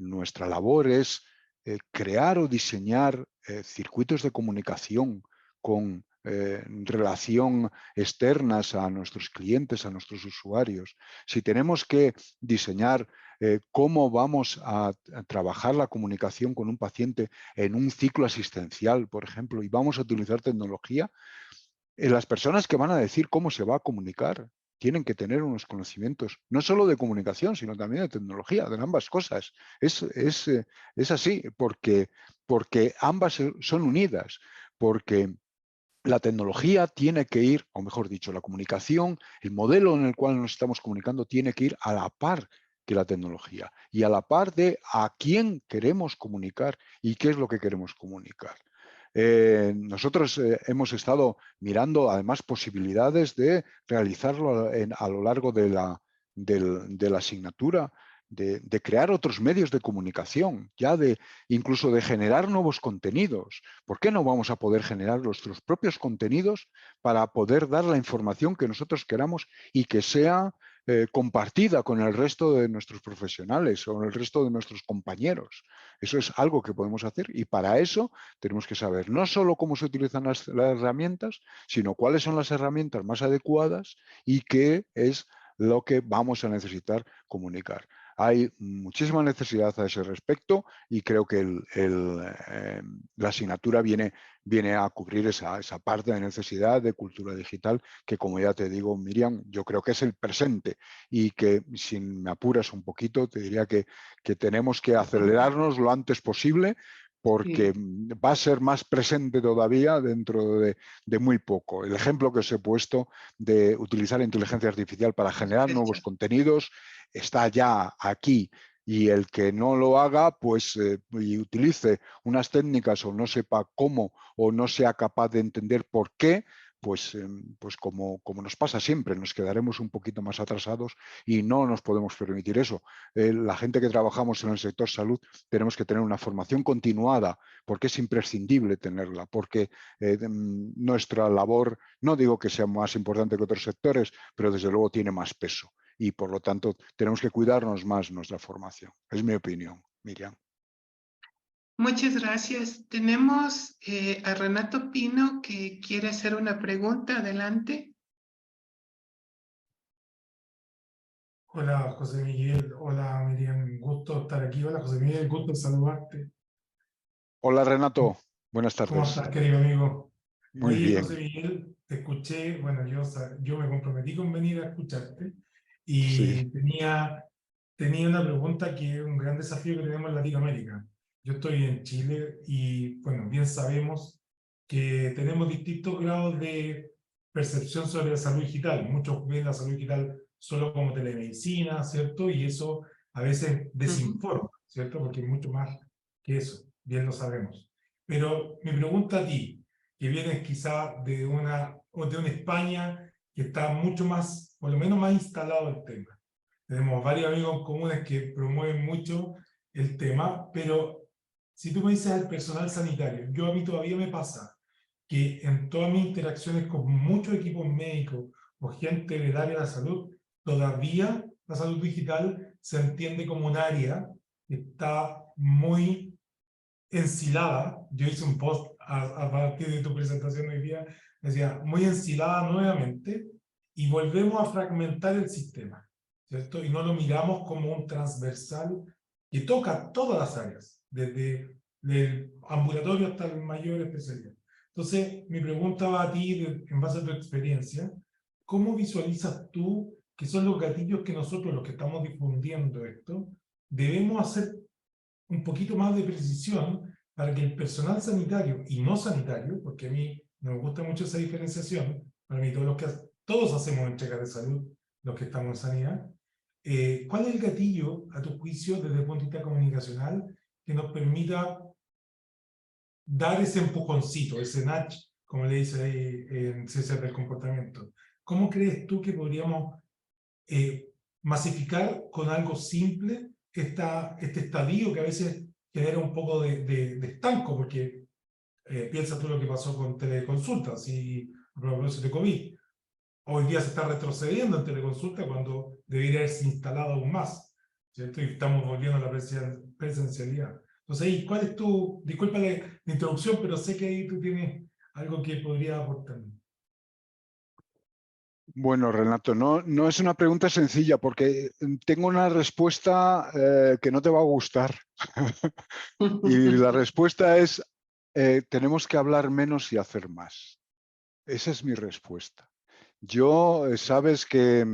labor es crear o diseñar circuitos de comunicación con relación externas a nuestros clientes, a nuestros usuarios. Si tenemos que diseñar cómo vamos a trabajar la comunicación con un paciente en un ciclo asistencial, por ejemplo, y vamos a utilizar tecnología, las personas que van a decir cómo se va a comunicar tienen que tener unos conocimientos, no solo de comunicación, sino también de tecnología, de ambas cosas. Es así, porque ambas son unidas, porque la tecnología tiene que ir, o mejor dicho, la comunicación, el modelo en el cual nos estamos comunicando tiene que ir a la par que la tecnología y a la par de a quién queremos comunicar y qué es lo que queremos comunicar. Nosotros hemos estado mirando además posibilidades de realizarlo a lo largo de la asignatura, de crear otros medios de comunicación, incluso de generar nuevos contenidos. ¿Por qué no vamos a poder generar nuestros propios contenidos para poder dar la información que nosotros queramos y que sea compartida con el resto de nuestros profesionales o el resto de nuestros compañeros? Eso es algo que podemos hacer y para eso tenemos que saber no solo cómo se utilizan las herramientas, sino cuáles son las herramientas más adecuadas y qué es lo que vamos a necesitar comunicar. Hay muchísima necesidad a ese respecto y creo que la asignatura viene a cubrir esa parte de necesidad de cultura digital que, como ya te digo, Miriam, yo creo que es el presente y que, si me apuras un poquito, te diría que tenemos que acelerarnos lo antes posible porque va a ser más presente todavía dentro de muy poco. El ejemplo que os he puesto de utilizar inteligencia artificial para generar nuevos contenidos está ya aquí y el que no lo haga pues y utilice unas técnicas o no sepa cómo o no sea capaz de entender por qué, pues como nos pasa siempre, nos quedaremos un poquito más atrasados y no nos podemos permitir eso. La gente que trabajamos en el sector salud tenemos que tener una formación continuada porque es imprescindible tenerla, porque nuestra labor, no digo que sea más importante que otros sectores, pero desde luego tiene más peso y por lo tanto tenemos que cuidarnos más nuestra formación. Es mi opinión, Miriam. Muchas gracias. Tenemos a Renato Pino que quiere hacer una pregunta. Adelante. Hola José Miguel, hola Miriam, gusto estar aquí. Hola José Miguel, gusto saludarte. Hola Renato, buenas tardes. ¿Cómo estás, querido amigo? Muy Oye, bien. José Miguel, te escuché, bueno, yo me comprometí con venir a escucharte y Sí. tenía una pregunta que es un gran desafío que tenemos en Latinoamérica. Yo estoy en Chile y, bueno, bien sabemos que tenemos distintos grados de percepción sobre la salud digital. Muchos ven la salud digital solo como telemedicina, ¿cierto? Y eso a veces desinforma, ¿cierto? Porque es mucho más que eso, bien lo sabemos. Pero mi pregunta a ti, que vienes quizá de una España que está mucho más, por lo menos más instalado el tema. Tenemos varios amigos comunes que promueven mucho el tema, pero si tú me dices al personal sanitario, a mí todavía me pasa que en todas mis interacciones con muchos equipos médicos o gente del área de la salud, todavía la salud digital se entiende como un área que está muy ensilada. Yo hice un post a partir de tu presentación hoy día, decía, muy ensilada nuevamente, y volvemos a fragmentar el sistema, ¿cierto? Y no lo miramos como un transversal que toca todas las áreas, desde el ambulatorio hasta el mayor especialidad. Entonces, mi pregunta va a ti, en base a tu experiencia, ¿cómo visualizas tú que son los gatillos que nosotros, los que estamos difundiendo esto, debemos hacer un poquito más de precisión para que el personal sanitario y no sanitario, porque a mí no me gusta mucho esa diferenciación, para mí todos hacemos entregas de salud, los que estamos en sanidad, ¿cuál es el gatillo, a tu juicio, desde el punto de vista comunicacional, que nos permita dar ese empujoncito, ese nudge, como le dice ahí en Ciencias del Comportamiento? ¿Cómo crees tú que podríamos masificar con algo simple este estadio que a veces genera un poco de estanco? Porque piensa tú lo que pasó con teleconsultas y a propósito de COVID. Hoy día se está retrocediendo en teleconsulta cuando debería haberse instalado aún más, ¿cierto? Y estamos volviendo a la presencialidad. Entonces, ahí, ¿cuál es tu... Disculpa la introducción, pero sé que ahí tú tienes algo que podría aportar. Bueno, Renato, no es una pregunta sencilla porque tengo una respuesta que no te va a gustar. Y la respuesta es, tenemos que hablar menos y hacer más. Esa es mi respuesta. Yo, sabes que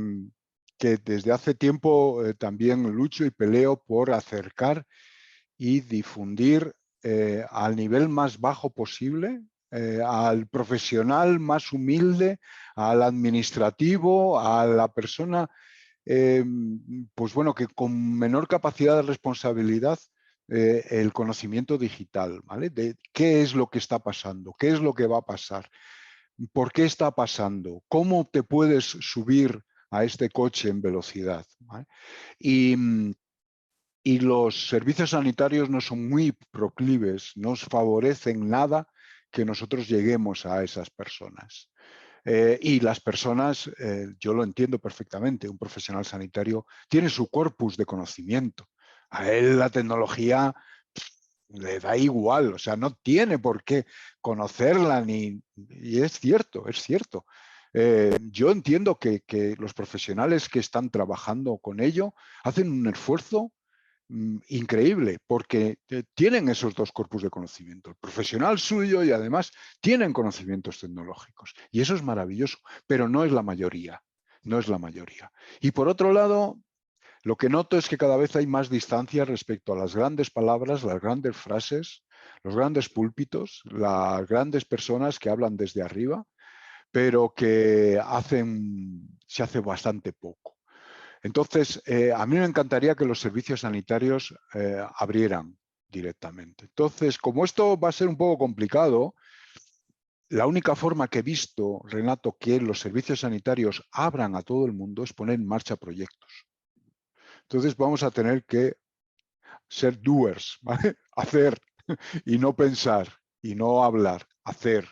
desde hace tiempo también lucho y peleo por acercar y difundir al nivel más bajo posible, al profesional más humilde, al administrativo, a la persona, pues bueno, que con menor capacidad de responsabilidad, el conocimiento digital, ¿vale? De qué es lo que está pasando, qué es lo que va a pasar, por qué está pasando, cómo te puedes subir a este coche en velocidad, ¿vale? Y los servicios sanitarios no son muy proclives, no os favorecen nada que nosotros lleguemos a esas personas. Y las personas, yo lo entiendo perfectamente, un profesional sanitario tiene su corpus de conocimiento. A él la tecnología le da igual, o sea, no tiene por qué conocerla ni... Y es cierto, es cierto. Yo entiendo que los profesionales que están trabajando con ello hacen un esfuerzo increíble, porque tienen esos dos corpus de conocimiento, el profesional suyo y además tienen conocimientos tecnológicos. Y eso es maravilloso, pero no es la mayoría, no es la mayoría. Y por otro lado, lo que noto es que cada vez hay más distancia respecto a las grandes palabras, las grandes frases, los grandes púlpitos, las grandes personas que hablan desde arriba, pero que se hace bastante poco. Entonces, a mí me encantaría que los servicios sanitarios abrieran directamente. Entonces, como esto va a ser un poco complicado, la única forma que he visto, Renato, que los servicios sanitarios abran a todo el mundo es poner en marcha proyectos. Entonces vamos a tener que ser doers, ¿vale? Hacer y no pensar y no hablar, hacer.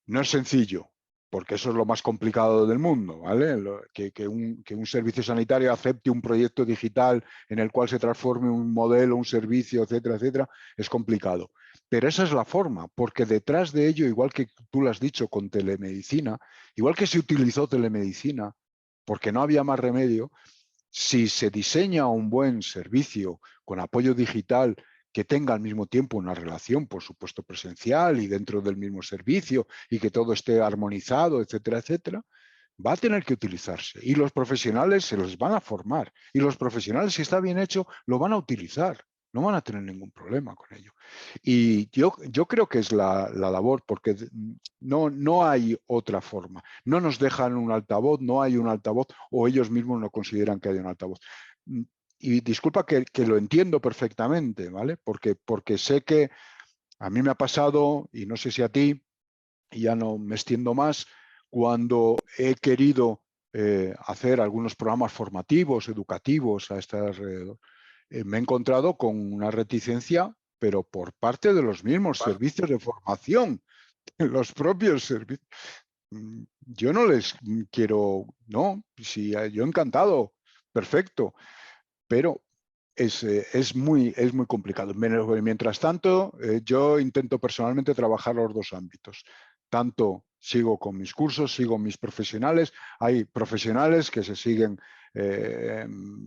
No es sencillo, porque eso es lo más complicado del mundo, ¿vale? Que un servicio sanitario acepte un proyecto digital en el cual se transforme un modelo, un servicio, etcétera, etcétera, es complicado. Pero esa es la forma, porque detrás de ello, igual que tú lo has dicho con telemedicina, igual que se utilizó telemedicina, porque no había más remedio, si se diseña un buen servicio con apoyo digital que tenga al mismo tiempo una relación, por supuesto, presencial y dentro del mismo servicio y que todo esté armonizado, etcétera, etcétera, va a tener que utilizarse. Y los profesionales se los van a formar. Y los profesionales, si está bien hecho, lo van a utilizar. No van a tener ningún problema con ello. Y yo creo que es la labor, porque no hay otra forma. No nos dejan un altavoz, no hay un altavoz, o ellos mismos no consideran que haya un altavoz. Y disculpa que lo entiendo perfectamente, ¿vale? Porque sé que a mí me ha pasado, y no sé si a ti, y ya no me extiendo más, cuando he querido hacer algunos programas formativos, educativos a este alrededor, me he encontrado con una reticencia, pero por parte de los mismos servicios de formación, los propios servicios. yo no les quiero, no, si yo encantado, perfecto, pero es muy complicado. Mientras tanto, yo intento personalmente trabajar los dos ámbitos. Tanto sigo con mis cursos, sigo mis profesionales. Hay profesionales que se siguen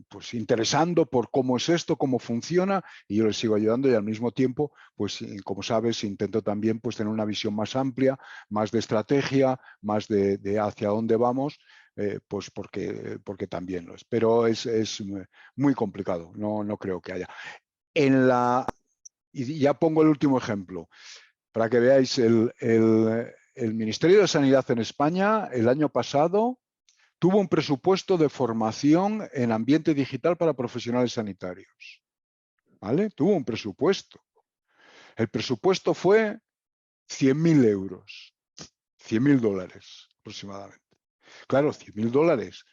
pues interesando por cómo es esto, cómo funciona, y yo les sigo ayudando, y al mismo tiempo, pues como sabes, intento también pues tener una visión más amplia, más de estrategia, más de hacia dónde vamos, pues porque también lo es. Pero es muy complicado, no creo que haya. Y ya pongo el último ejemplo, para que veáis, el Ministerio de Sanidad en España el año pasado tuvo un presupuesto de formación en ambiente digital para profesionales sanitarios. ¿Vale? Tuvo un presupuesto. El presupuesto fue 100.000 euros, 100.000 dólares aproximadamente. Claro, 100.000 dólares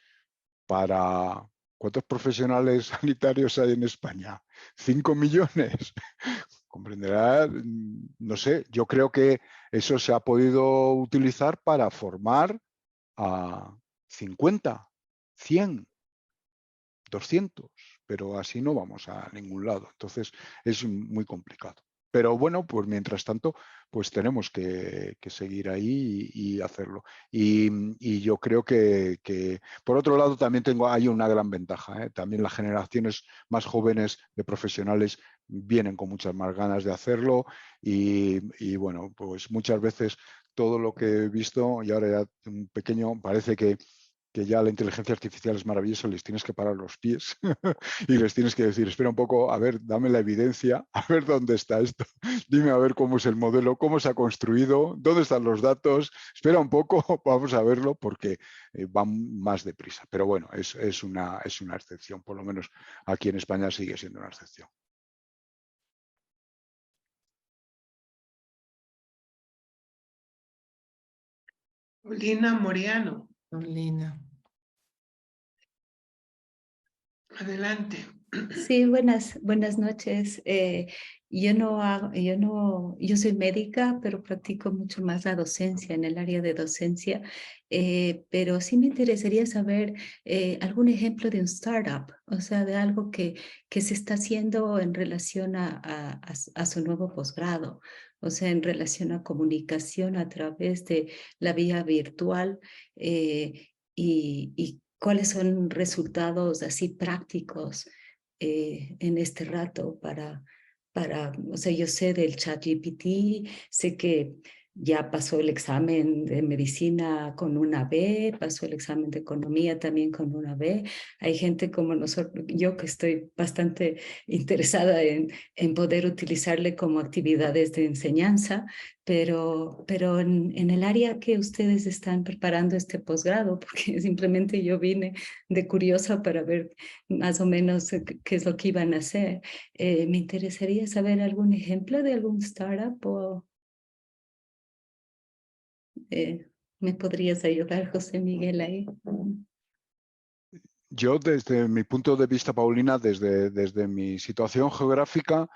para... ¿Cuántos profesionales sanitarios hay en España? 5 millones. Comprenderá, no sé, yo creo que eso se ha podido utilizar para formar a 50, 100, 200, pero así no vamos a ningún lado. Entonces es muy complicado. Pero bueno, pues mientras tanto, pues tenemos que seguir ahí y hacerlo. Y yo creo que, por otro lado, también hay una gran ventaja, ¿eh? También las generaciones más jóvenes de profesionales vienen con muchas más ganas de hacerlo y bueno, pues muchas veces todo lo que he visto, y ahora ya un pequeño, parece que ya la inteligencia artificial es maravillosa, les tienes que parar los pies y les tienes que decir, espera un poco, a ver, dame la evidencia, a ver dónde está esto, dime a ver cómo es el modelo, cómo se ha construido, dónde están los datos, espera un poco, vamos a verlo porque van más deprisa. Pero bueno, es una excepción, por lo menos aquí en España sigue siendo una excepción. Lina Moriano, Lina. adelante. Sí, buenas noches. Yo soy médica, pero practico mucho más la docencia, en el área de docencia, pero sí me interesaría saber algún ejemplo de un startup, o sea, de algo que se está haciendo en relación a su nuevo posgrado, o sea, en relación a comunicación a través de la vía virtual, y cuáles son resultados así prácticos en este rato o sea, yo sé del ChatGPT, sé que ya pasó el examen de medicina con una B, pasó el examen de economía también con una B. Hay gente como nosotros, yo que estoy bastante interesada en poder utilizarle como actividades de enseñanza, pero en el área que ustedes están preparando este posgrado, porque simplemente yo vine de curiosa para ver más o menos qué es lo que iban a hacer. Me interesaría saber algún ejemplo de algún startup o me podrías ayudar, José Miguel, ahí. Yo, desde mi punto de vista, Paulina, desde mi situación geográfica,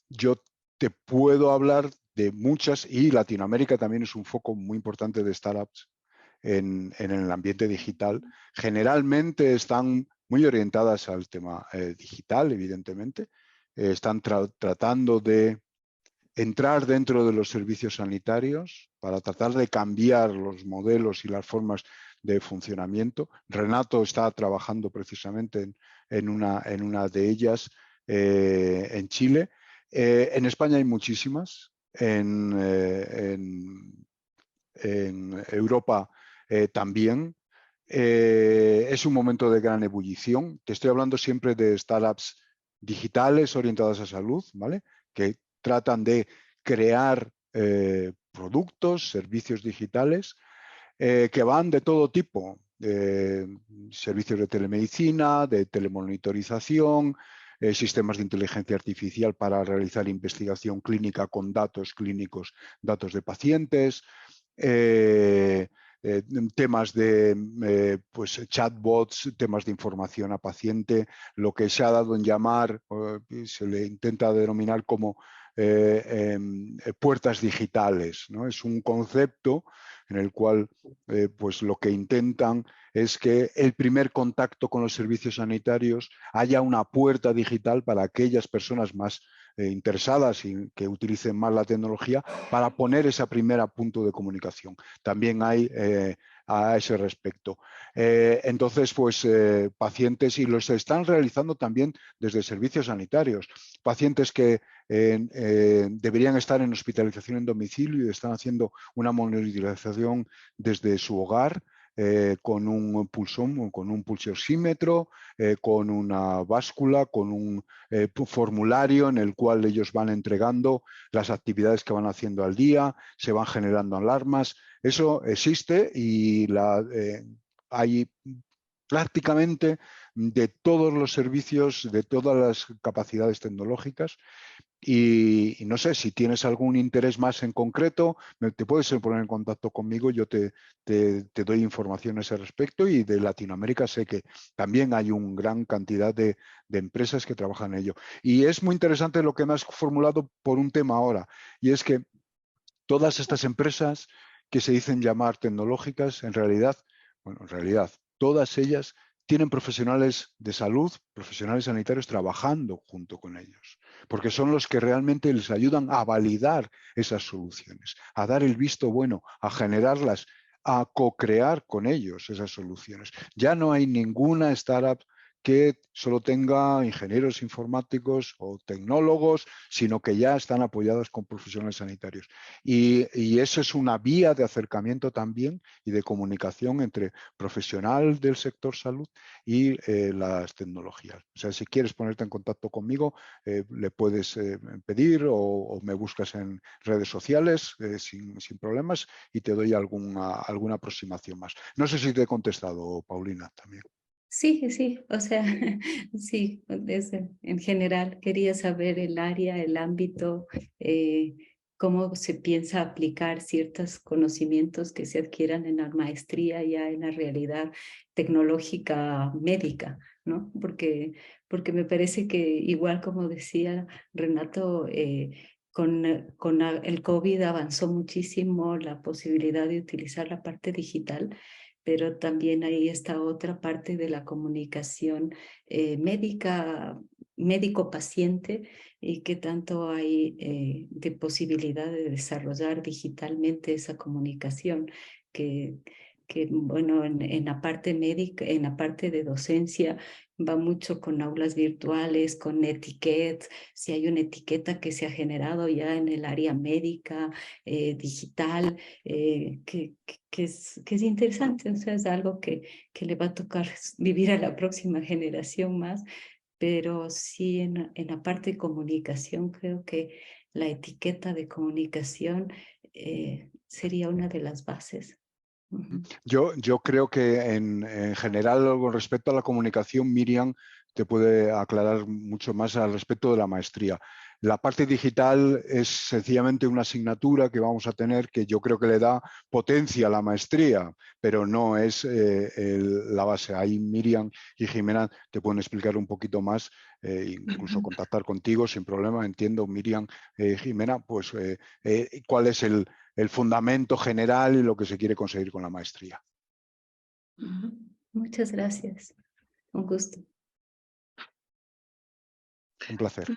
yo te puedo hablar de muchas, y Latinoamérica también es un foco muy importante de startups en el ambiente digital. Generalmente están muy orientadas al tema digital, evidentemente. Están tratando de entrar dentro de los servicios sanitarios para tratar de cambiar los modelos y las formas de funcionamiento. Renato está trabajando precisamente en una de ellas en Chile. En España hay muchísimas. En Europa también. Es un momento de gran ebullición. Te estoy hablando siempre de startups digitales orientadas a salud, ¿vale? Que tratan de crear productos, servicios digitales que van de todo tipo. Servicios de telemedicina, de telemonitorización, sistemas de inteligencia artificial para realizar investigación clínica con datos clínicos, datos de pacientes, temas de pues, chatbots, temas de información a paciente, lo que se ha dado en llamar, se le intenta denominar como puertas digitales, ¿no? Es un concepto en el cual pues lo que intentan es que el primer contacto con los servicios sanitarios haya una puerta digital para aquellas personas más interesadas y que utilicen más la tecnología para poner ese primer punto de comunicación. También hay a ese respecto. Entonces, pues pacientes, y los están realizando también desde servicios sanitarios, pacientes que deberían estar en hospitalización en domicilio y están haciendo una monitorización desde su hogar, con un pulsón, con un pulsioxímetro, con una báscula, con un formulario en el cual ellos van entregando las actividades que van haciendo al día, se van generando alarmas. Eso existe y hay prácticamente de todos los servicios, de todas las capacidades tecnológicas. Y no sé, si tienes algún interés más en concreto, te puedes poner en contacto conmigo, yo te doy información a ese respecto, y de Latinoamérica sé que también hay una gran cantidad de empresas que trabajan en ello. Y es muy interesante lo que me has formulado por un tema ahora, y es que todas estas empresas que se dicen llamar tecnológicas, en realidad, todas ellas tienen profesionales de salud, profesionales sanitarios trabajando junto con ellos, porque son los que realmente les ayudan a validar esas soluciones, a dar el visto bueno, a generarlas, a co-crear con ellos esas soluciones. Ya no hay ninguna startup que solo tenga ingenieros informáticos o tecnólogos, sino que ya están apoyadas con profesionales sanitarios. Y eso es una vía de acercamiento también y de comunicación entre profesional del sector salud y las tecnologías. O sea, si quieres ponerte en contacto conmigo, le puedes pedir o me buscas en redes sociales sin problemas, y te doy alguna aproximación más. No sé si te he contestado, Paulina, también. Sí, sí, o sea, sí, en general quería saber el área, el ámbito, cómo se piensa aplicar ciertos conocimientos que se adquieran en la maestría ya en la realidad tecnológica médica, ¿no? Porque me parece que igual como decía Renato, con el COVID avanzó muchísimo la posibilidad de utilizar la parte digital, pero también ahí está otra parte de la comunicación médico-paciente, y qué tanto hay de posibilidad de desarrollar digitalmente esa comunicación que bueno, en la parte médica, en la parte de docencia, va mucho con aulas virtuales, con etiquetas. Si hay una etiqueta que se ha generado ya en el área médica, digital, que es interesante, o sea, es algo que le va a tocar vivir a la próxima generación más, pero sí en la parte de comunicación creo que la etiqueta de comunicación sería una de las bases. Yo creo que en general, con respecto a la comunicación, Miriam te puede aclarar mucho más al respecto de la maestría. La parte digital es sencillamente una asignatura que vamos a tener, que yo creo que le da potencia a la maestría, pero no es la base. Ahí Miriam y Jimena te pueden explicar un poquito más, incluso contactar contigo sin problema. Entiendo, Miriam, Jimena, pues cuál es el fundamento general y lo que se quiere conseguir con la maestría. Muchas gracias. Un gusto. Un placer.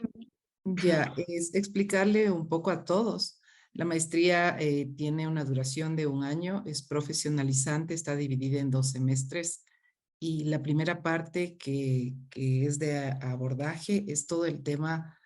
Ya, es explicarle un poco a todos. La maestría tiene una duración de 1 año, es profesionalizante, está dividida en 2 semestres, y la primera parte que es de abordaje es todo el tema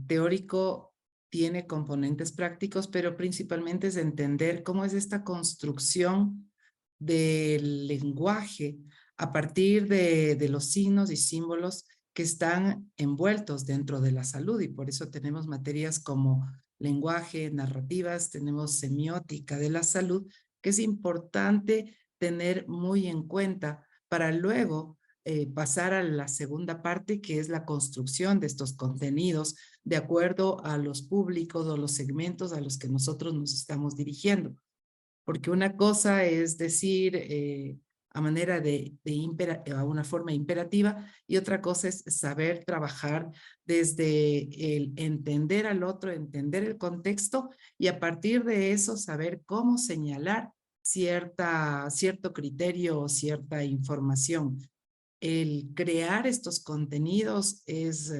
teórico, tiene componentes prácticos, pero principalmente es entender cómo es esta construcción del lenguaje a partir de los signos y símbolos que están envueltos dentro de la salud, y por eso tenemos materias como lenguaje, narrativas, tenemos semiótica de la salud, que es importante tener muy en cuenta para luego pasar a la segunda parte, que es la construcción de estos contenidos de acuerdo a los públicos o los segmentos a los que nosotros nos estamos dirigiendo. Porque una cosa es decir a manera a una forma imperativa, y otra cosa es saber trabajar desde el entender al otro, entender el contexto, y a partir de eso saber cómo señalar cierto criterio o cierta información. El crear estos contenidos es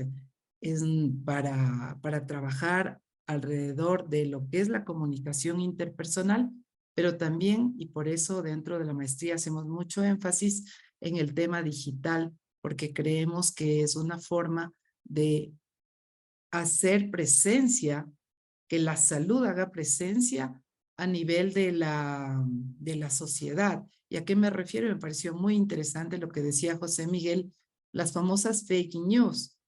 para trabajar alrededor de lo que es la comunicación interpersonal, pero también, y por eso dentro de la maestría hacemos mucho énfasis en el tema digital, porque creemos que es una forma de hacer presencia, que la salud haga presencia a nivel de la sociedad. ¿Y a qué me refiero? Me pareció muy interesante lo que decía José Miguel, las famosas fake news.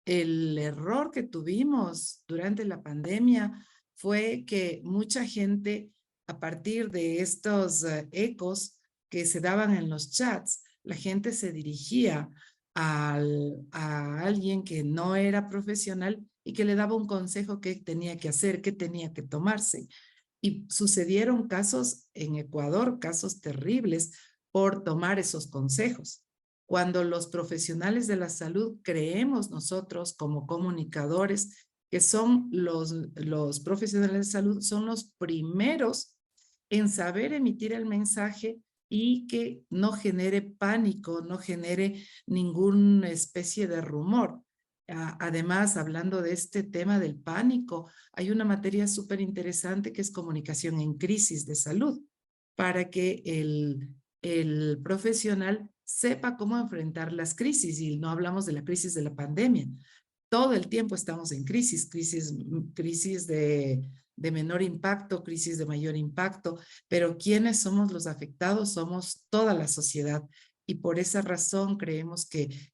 El error que tuvimos durante la pandemia fue que mucha gente, a partir de estos ecos que se daban en los chats, la gente se dirigía a alguien que no era profesional y que le daba un consejo que tenía que hacer, que tenía que tomarse. Y sucedieron casos en Ecuador, casos terribles por tomar esos consejos. Cuando los profesionales de la salud creemos nosotros como comunicadores que son los profesionales de salud, son los primeros en saber emitir el mensaje y que no genere pánico, no genere ninguna especie de rumor. Además, hablando de este tema del pánico, hay una materia súper interesante que es comunicación en crisis de salud, para que el profesional sepa cómo enfrentar las crisis. Y no hablamos de la crisis de la pandemia. Todo el tiempo estamos en crisis de menor impacto, crisis de mayor impacto, pero ¿quiénes somos los afectados? Somos toda la sociedad. Y por esa razón creemos que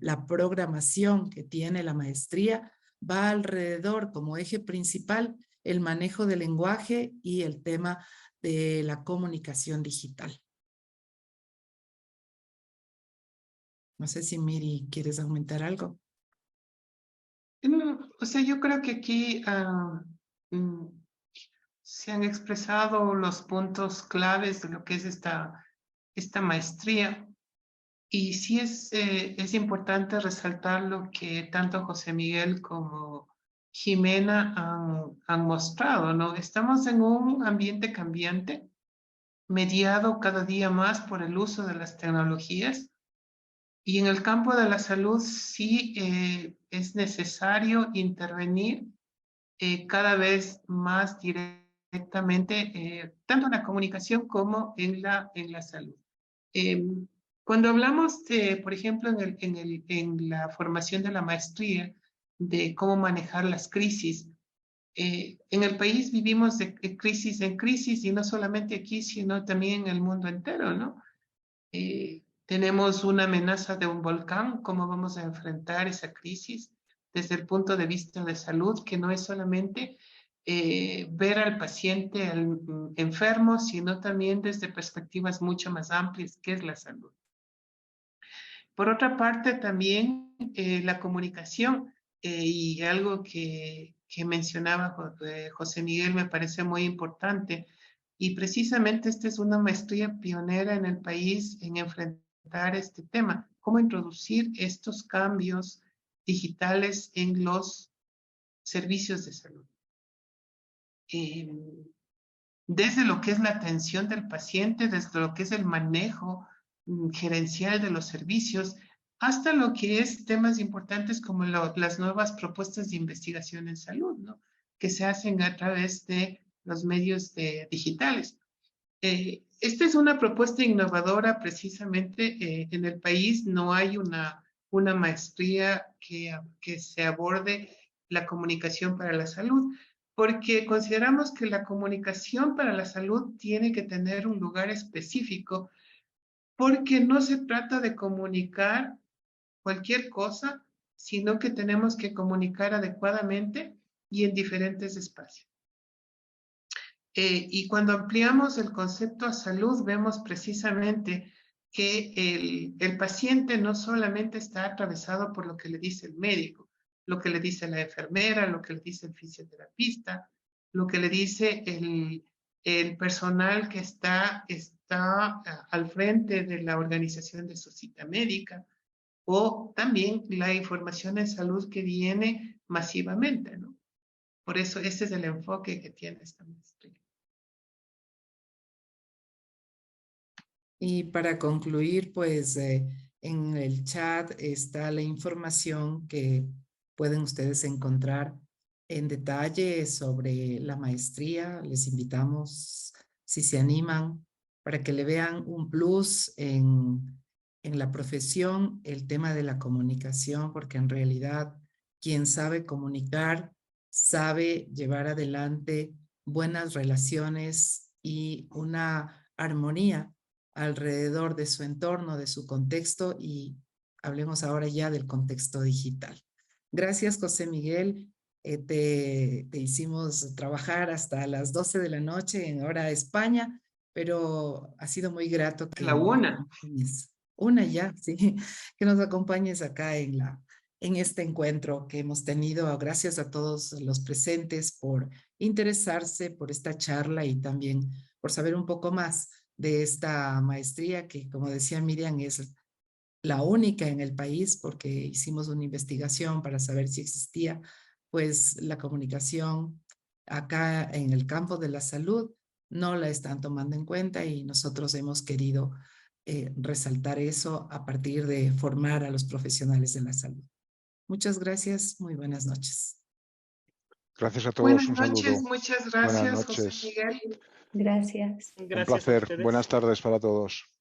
la programación que tiene la maestría va alrededor como eje principal el manejo del lenguaje y el tema de la comunicación digital. No sé si Miri, ¿quieres aumentar algo? No, o sea, yo creo que aquí se han expresado los puntos claves de lo que es esta maestría. Y sí es importante resaltar lo que tanto José Miguel como Jimena han mostrado, ¿no? Estamos en un ambiente cambiante, mediado cada día más por el uso de las tecnologías. Y en el campo de la salud sí es necesario intervenir cada vez más directamente, tanto en la comunicación como en la salud. Cuando hablamos de, por ejemplo, en la formación de la maestría, de cómo manejar las crisis, en el país vivimos de crisis en crisis, y no solamente aquí, sino también en el mundo entero, ¿no? Tenemos una amenaza de un volcán. ¿Cómo vamos a enfrentar esa crisis desde el punto de vista de salud, que no es solamente ver al paciente enfermo, sino también desde perspectivas mucho más amplias, que es la salud? Por otra parte, también la comunicación, y algo que mencionaba José Miguel me parece muy importante, y precisamente esta es una maestría pionera en el país en enfrentar este tema: cómo introducir estos cambios digitales en los servicios de salud. Desde lo que es la atención del paciente, desde lo que es el manejo gerencial de los servicios, hasta lo que es temas importantes como las nuevas propuestas de investigación en salud, ¿no? Que se hacen a través de los medios digitales. Esta es una propuesta innovadora precisamente. En el país no hay una maestría que se aborde la comunicación para la salud, porque consideramos que la comunicación para la salud tiene que tener un lugar específico, porque no se trata de comunicar cualquier cosa, sino que tenemos que comunicar adecuadamente y en diferentes espacios. Y cuando ampliamos el concepto a salud, vemos precisamente que el paciente no solamente está atravesado por lo que le dice el médico, lo que le dice la enfermera, lo que le dice el fisioterapista, lo que le dice el personal que está está al frente de la organización de su cita médica, o también la información en salud que viene masivamente, ¿no? Por eso ese es el enfoque que tiene esta maestría. Y para concluir, pues en el chat está la información que pueden ustedes encontrar en detalle sobre la maestría. Les invitamos, si se animan, para que le vean un plus en la profesión, el tema de la comunicación, porque en realidad quien sabe comunicar, sabe llevar adelante buenas relaciones y una armonía alrededor de su entorno, de su contexto, y hablemos ahora ya del contexto digital. Gracias, José Miguel. Te hicimos trabajar hasta las 12 de la noche en hora de España, pero ha sido muy grato que La una. Una ya, sí, que nos acompañes acá en este encuentro que hemos tenido. Gracias a todos los presentes por interesarse por esta charla y también por saber un poco más de esta maestría que, como decía Miriam, es la única en el país, porque hicimos una investigación para saber si existía, pues la comunicación acá en el campo de la salud no la están tomando en cuenta, y nosotros hemos querido resaltar eso a partir de formar a los profesionales de la salud. Muchas gracias, muy buenas noches. Gracias a todos, Buenas un saludo. noches, muchas Buenas gracias, José noches. Miguel. Gracias. Un placer. Buenas tardes para todos.